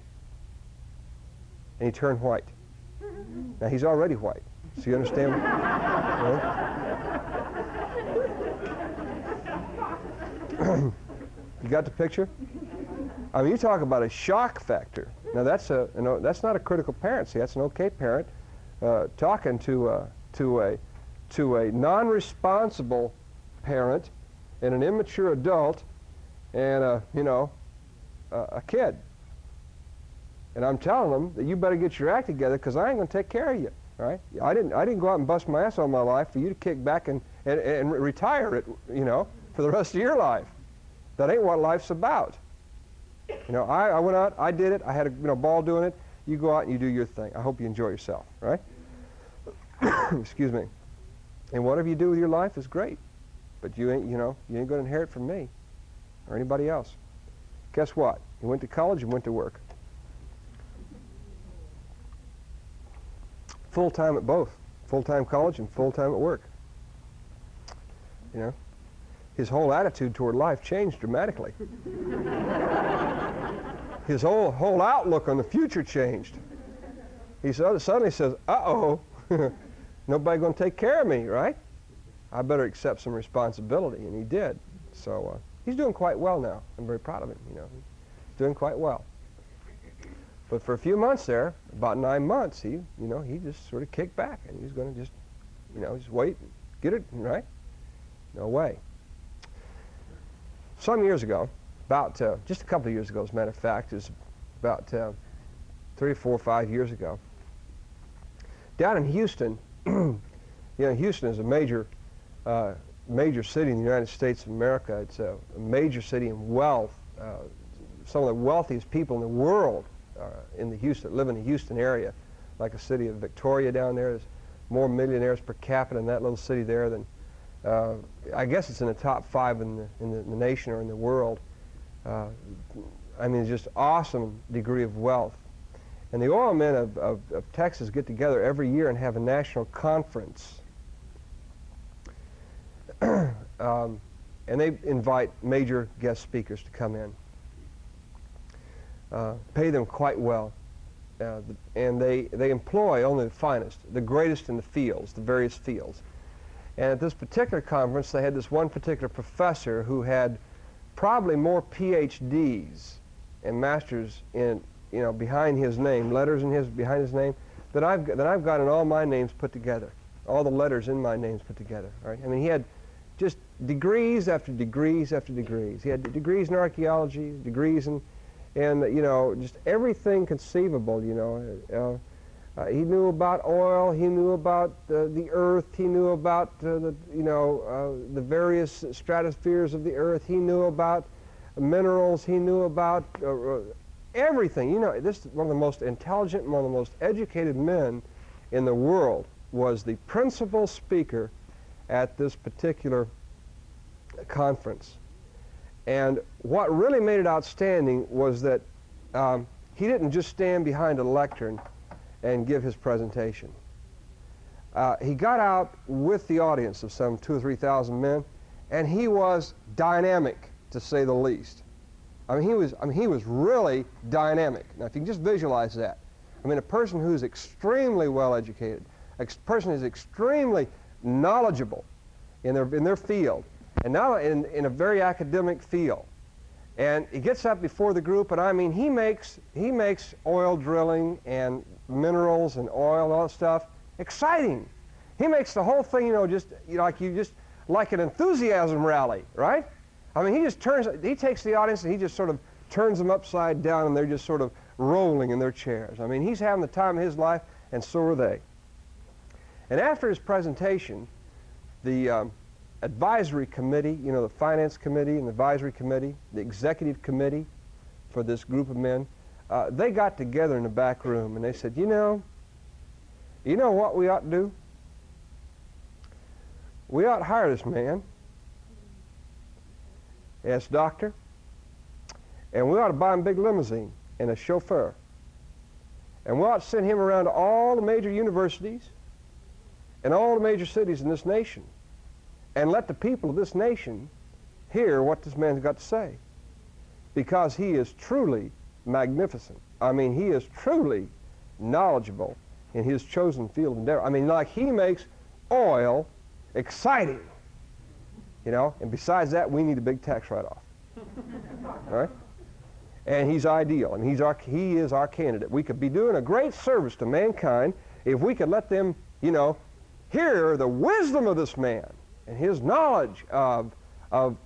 And he turned white. Now, he's already white, so you understand? You got the picture? I mean, you talk about a shock factor. Now, that's not a critical parent. See, that's an okay parent talking to a non-responsible parent and an immature adult and a kid. And I'm telling them that you better get your act together because I ain't going to take care of you. All right? I didn't go out and bust my ass all my life for you to kick back and retire it, for the rest of your life. That ain't what life's about. I went out, I did it, I had a ball doing it. You go out and you do your thing. I hope you enjoy yourself, right? Excuse me. And whatever you do with your life is great. But you ain't going to inherit from me or anybody else. Guess what? You went to college, you went to work. Full-time at both. Full-time college and full-time at work. His whole attitude toward life changed dramatically. His whole outlook on the future changed. He suddenly says, uh-oh, nobody going to take care of me, right? I better accept some responsibility, and he did. So he's doing quite well now. I'm very proud of him, He's doing quite well. But for a few months there, about 9 months, he just sort of kicked back, and he's going to just, just wait, get it, right? No way. Some years ago, about just a couple of years ago, as a matter of fact, it's about 3, 4, 5 years ago, down in Houston, Houston is a major city in the United States of America. It's a major city in wealth. Some of the wealthiest people in the world live in the Houston area, like a city of Victoria down there. There's more millionaires per capita in that little city there than, I guess it's in the top 5 in the nation or in the world. I mean, just awesome degree of wealth. And the oil men of Texas get together every year and have a national conference. And they invite major guest speakers to come in. Pay them quite well. And they employ only the finest, the greatest in the fields, the various fields. And at this particular conference, they had this one particular professor who had probably more PhDs and masters in, behind his name, letters behind his name, than I've got in all my names put together, all the letters in my names put together. Right? I mean, he had just degrees after degrees after degrees. He had degrees in archaeology, degrees in just everything conceivable. He knew about oil. He knew about the earth. He knew about the various stratospheres of the earth. He knew about minerals. He knew about everything. This is one of the most intelligent, one of the most educated men in the world. Was the principal speaker at this particular conference. And what really made it outstanding was that he didn't just stand behind a lectern and give his presentation. He got out with the audience of some 2,000 or 3,000 men, and he was dynamic, to say the least. he was really dynamic. Now, if you can just visualize that. I mean, a person who's extremely well educated, a person who's extremely knowledgeable in their field, and now in a very academic field. And he gets up before the group, and I mean, he makes oil drilling and minerals and oil and all that stuff exciting. He makes the whole thing, just like an enthusiasm rally, right? I mean, he takes the audience and he just sort of turns them upside down, and they're just sort of rolling in their chairs. I mean, he's having the time of his life, and so are they. And after his presentation, the advisory committee, the finance committee and the advisory committee, the executive committee for this group of men, they got together in the back room, and they said, you know what we ought to do? We ought to hire this man as doctor, and we ought to buy him a big limousine and a chauffeur. And we ought to send him around to all the major universities and all the major cities in this nation and let the people of this nation hear what this man's got to say, because he is truly magnificent. I mean, he is truly knowledgeable in his chosen field of endeavor. I mean, like, he makes oil exciting, and besides that, we need a big tax write-off. All right? And he's ideal, and he is our candidate. We could be doing a great service to mankind if we could let them, hear the wisdom of this man and his knowledge of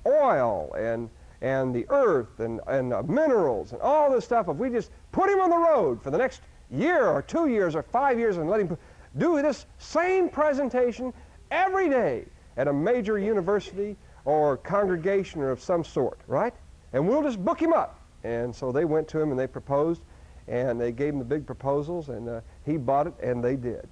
oil and the earth and minerals and all this stuff. If we just put him on the road for the next year or 2 years or 5 years and let him do this same presentation every day at a major university or congregation or of some sort, right? And we'll just book him up. And so they went to him and they proposed, and they gave him the big proposals, and he bought it, and they did.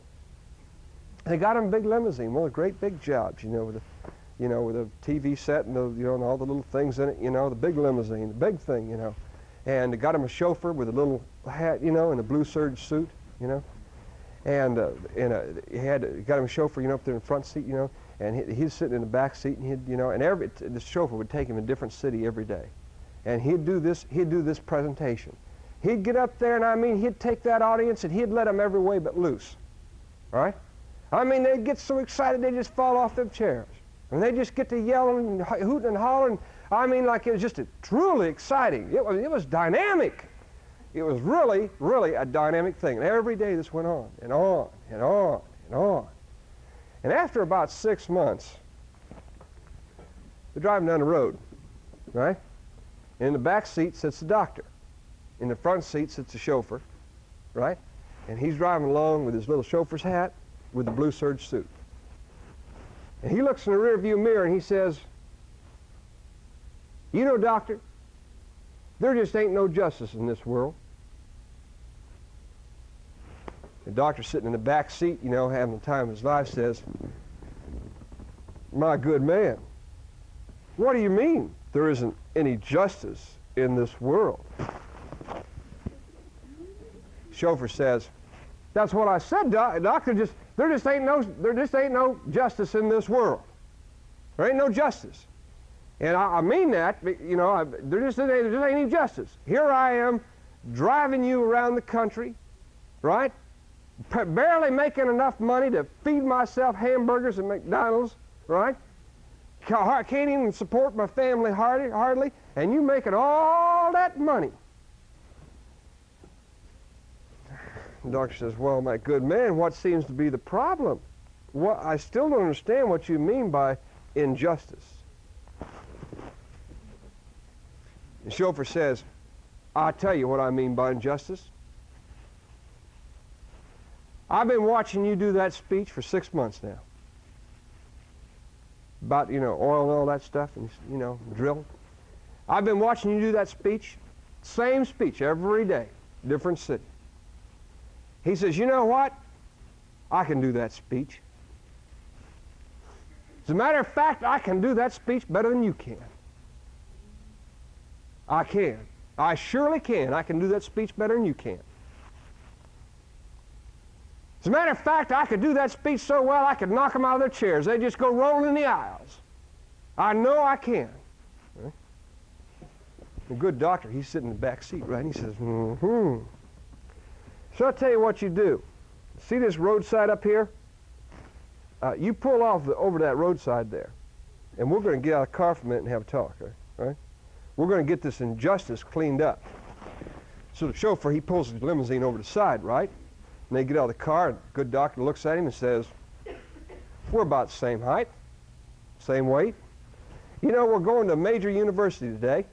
They got him a big limousine, one of the great big jobs, with a TV set and and all the little things in it, the big limousine, the big thing, And they got him a chauffeur with a little hat, and a blue serge suit, And he got him a chauffeur, up there in the front seat, and he's sitting in the back seat, and the chauffeur would take him to a different city every day, and he'd do this presentation. He'd get up there, and I mean, he'd take that audience and he'd let them every way but loose, all right? I mean, they'd get so excited they'd just fall off their chairs, and they'd just get to yelling and hooting and hollering. I mean, like, it was just truly exciting. It was dynamic. It was really, really a dynamic thing. And every day this went on and on and on and on. And after about 6 months, they're driving down the road, right? And in the back seat sits the doctor. In the front seat sits the chauffeur, right? And he's driving along with his little chauffeur's hat with the blue serge suit. And he looks in the rearview mirror and he says, doctor, there just ain't no justice in this world. The doctor sitting in the back seat, having the time of his life, says, my good man, what do you mean there isn't any justice in this world? Chauffeur says, that's what I said, doctor. There just ain't no justice in this world. There ain't no justice. And I mean that, there just ain't any justice. Here I am driving you around the country, right? Barely making enough money to feed myself hamburgers at McDonald's, right? Can't even support my family hardly, and you making all that money. The doctor says, well, my good man, what seems to be the problem? I still don't understand what you mean by injustice. The chauffeur says, I'll tell you what I mean by injustice. I've been watching you do that speech for 6 months now. About, oil and all that stuff and, drill. I've been watching you do that speech, same speech every day, different city. He says, you know what? I can do that speech. As a matter of fact, I can do that speech better than you can. I can. I surely can. I can do that speech better than you can. As a matter of fact, I could do that speech so well I could knock them out of their chairs. They'd just go rolling in the aisles. I know I can. The good doctor, he's sitting in the back seat, right? And he says, So I'll tell you what you do. See this roadside up here? You pull off over that roadside there, and we're going to get out of the car for a minute and have a talk, right? We're going to get this injustice cleaned up. So the chauffeur, he pulls his limousine over the side, right? And they get out of the car, and the good doctor looks at him and says, we're about the same height, same weight. You know, we're going to a major university today,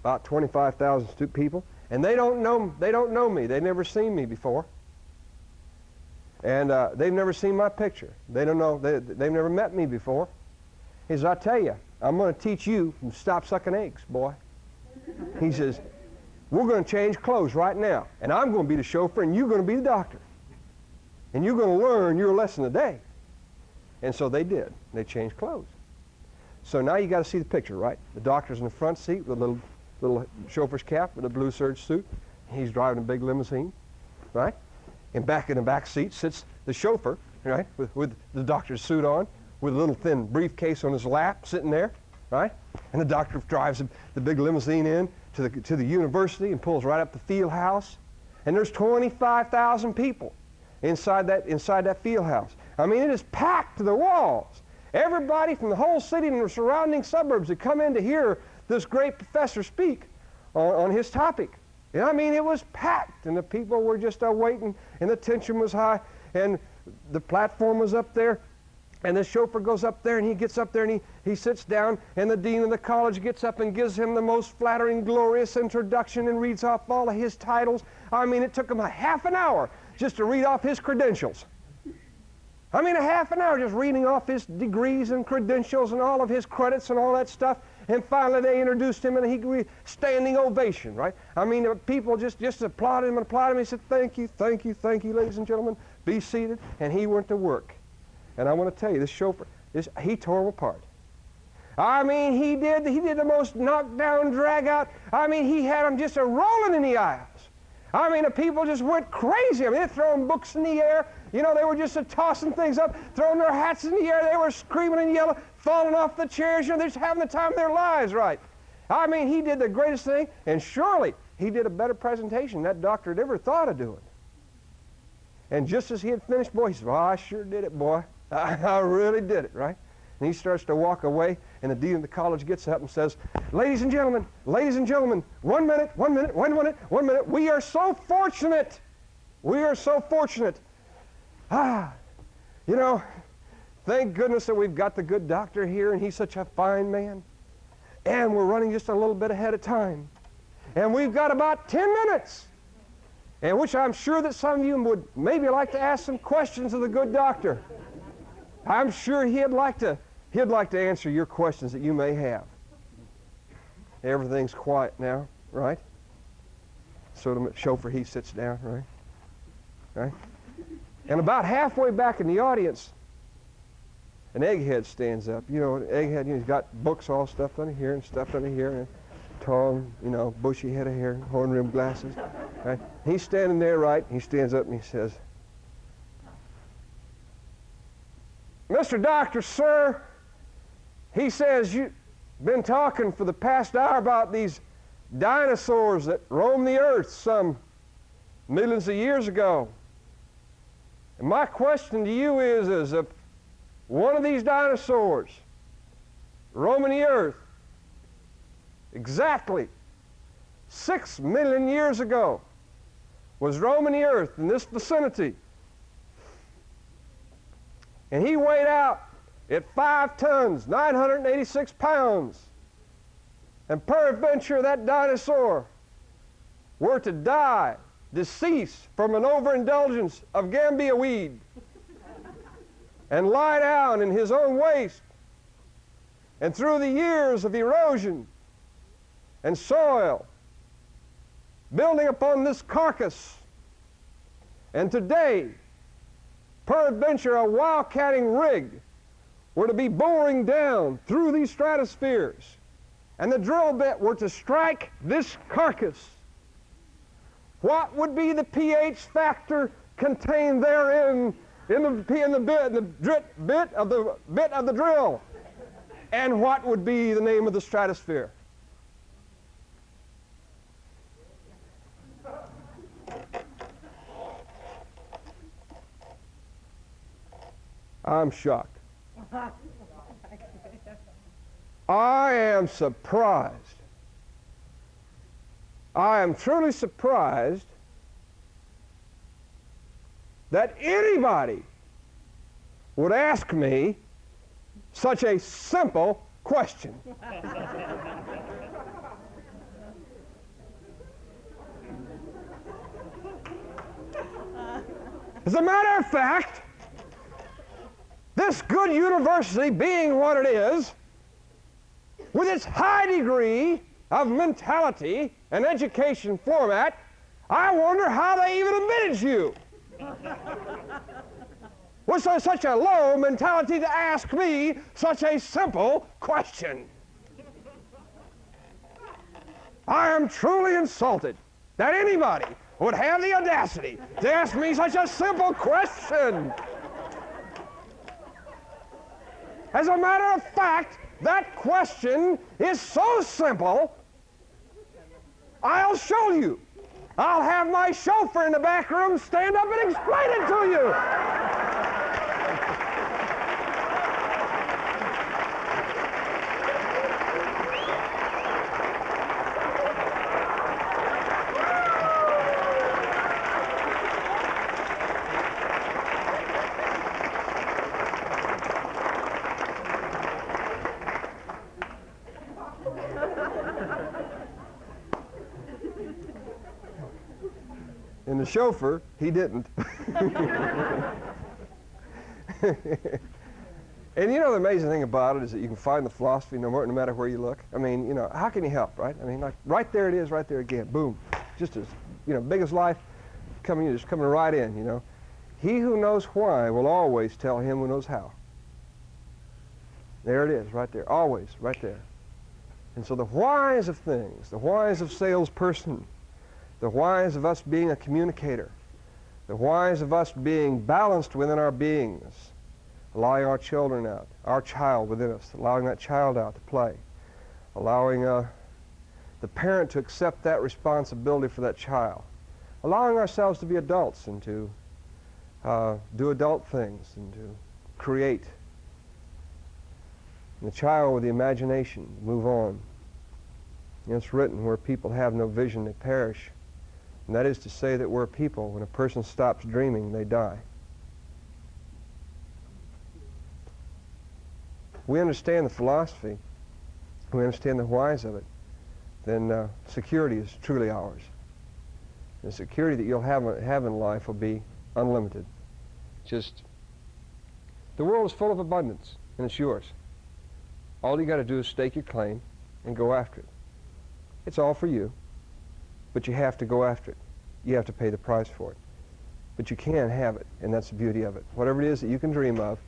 about 25,000 people, and they don't know me. They've never seen me before. And they've never seen my picture. They don't know, they've never met me before. He says, I tell you, I'm going to teach you to stop sucking eggs, boy. He says, we're going to change clothes right now, and I'm going to be the chauffeur, and you're going to be the doctor. And you're going to learn your lesson today. And so they did. They changed clothes. So now you got to see the picture, right? The doctor's in the front seat with a little chauffeur's cap with a blue serge suit. He's driving a big limousine, right? And back in the back seat sits the chauffeur, right, with the doctor's suit on, with a little thin briefcase on his lap, sitting there, right? And the doctor drives the big limousine in to the university and pulls right up the field house. And there's 25,000 people inside that field house. I mean, it is packed to the walls. Everybody from the whole city and the surrounding suburbs had come in to hear this great professor speak on his topic. And I mean, it was packed, and the people were just waiting, and the tension was high, and the platform was up there, and the chauffeur goes up there, and he gets up there, and he sits down, and the dean of the college gets up and gives him the most flattering, glorious introduction and reads off all of his titles. I mean, it took him a half an hour just to read off his credentials. I mean, a half an hour just reading off his degrees and credentials and all of his credits and all that stuff. And finally they introduced him, and he standing ovation, right? I mean, people just applauded him and applauded him. He said, thank you, thank you, thank you, ladies and gentlemen. Be seated. And he went to work. And I want to tell you, this chauffeur, he tore him apart. I mean, he did the most knockdown, drag out. I mean, he had them just rolling in the aisles. I mean, the people just went crazy. I mean, they're throwing books in the air. You know, they were just tossing things up, throwing their hats in the air. They were screaming and yelling, falling off the chairs. You know, they're just having the time of their lives, right? I mean, he did the greatest thing, and surely he did a better presentation than that doctor had ever thought of doing. And just as he had finished, boy, he said, well, I sure did it, boy. I really did it, right? And he starts to walk away, and the dean of the college gets up and says, ladies and gentlemen, 1 minute, 1 minute, 1 minute, 1 minute. We are so fortunate. We are so fortunate. You know, thank goodness that we've got the good doctor here, and he's such a fine man. And we're running just a little bit ahead of time. And we've got about 10 minutes, in which I'm sure that some of you would maybe like to ask some questions of the good doctor. I'm sure he'd like to answer your questions that you may have. Everything's quiet now, right? So the chauffeur, he sits down, right? Right? And about halfway back in the audience, an egghead stands up. You know, an egghead, he's got books all stuffed under here and stuffed under here, and tall, you know, bushy head of hair, horn-rimmed glasses. Right? He's standing there, right? He stands up and he says, Mr. Doctor, sir, he says, you've been talking for the past hour about these dinosaurs that roamed the earth some millions of years ago. And my question to you is if one of these dinosaurs roaming the earth exactly 6 million years ago was roaming the earth in this vicinity, and he weighed out at 5 tons, 986 pounds, and peradventure that dinosaur were to die, decease from an overindulgence of gambia weed, and lie down in his own waste, and through the years of erosion and soil, building upon this carcass, and today, peradventure a wildcatting rig were to be boring down through these stratospheres, and the drill bit were to strike this carcass, what would be the pH factor contained therein in the bit of the drill? And what would be the name of the stratosphere? I'm shocked. I am surprised. I am truly surprised that anybody would ask me such a simple question. As a matter of fact, this good university being what it is, with its high degree of mentality and education format, I wonder how they even admitted you. With such a low mentality to ask me such a simple question. I am truly insulted that anybody would have the audacity to ask me such a simple question. As a matter of fact, that question is so simple, I'll show you. I'll have my chauffeur in the back room stand up and explain it to you. And the chauffeur, he didn't. And you know the amazing thing about it is that you can find the philosophy no matter where you look. I mean, you know, how can you help, right? I mean, like, right there it is, right there again, boom. Just as, you know, big as life, just coming right in, you know. He who knows why will always tell him who knows how. There it is, right there, always, right there. And so the whys of things, the whys of salesperson, the whys of us being a communicator, the whys of us being balanced within our beings, allowing our children out, our child within us, allowing that child out to play, allowing the parent to accept that responsibility for that child, allowing ourselves to be adults and to do adult things and to create. And the child with the imagination, move on. You know, it's written, where people have no vision, they perish. And that is to say that we're people, when a person stops dreaming, they die. We understand the philosophy, we understand the whys of it, then security is truly ours. The security that you'll have in life will be unlimited. Just, the world is full of abundance, and it's yours. All you got to do is stake your claim and go after it. It's all for you, but you have to go after it. You have to pay the price for it. But you can have it, and that's the beauty of it. Whatever it is that you can dream of,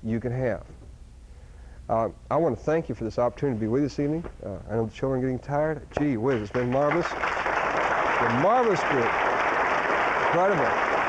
you can have. I want to thank you for this opportunity to be with you this evening. I know the children are getting tired. Gee whiz, it's been marvelous. It's been marvelous group. Incredible.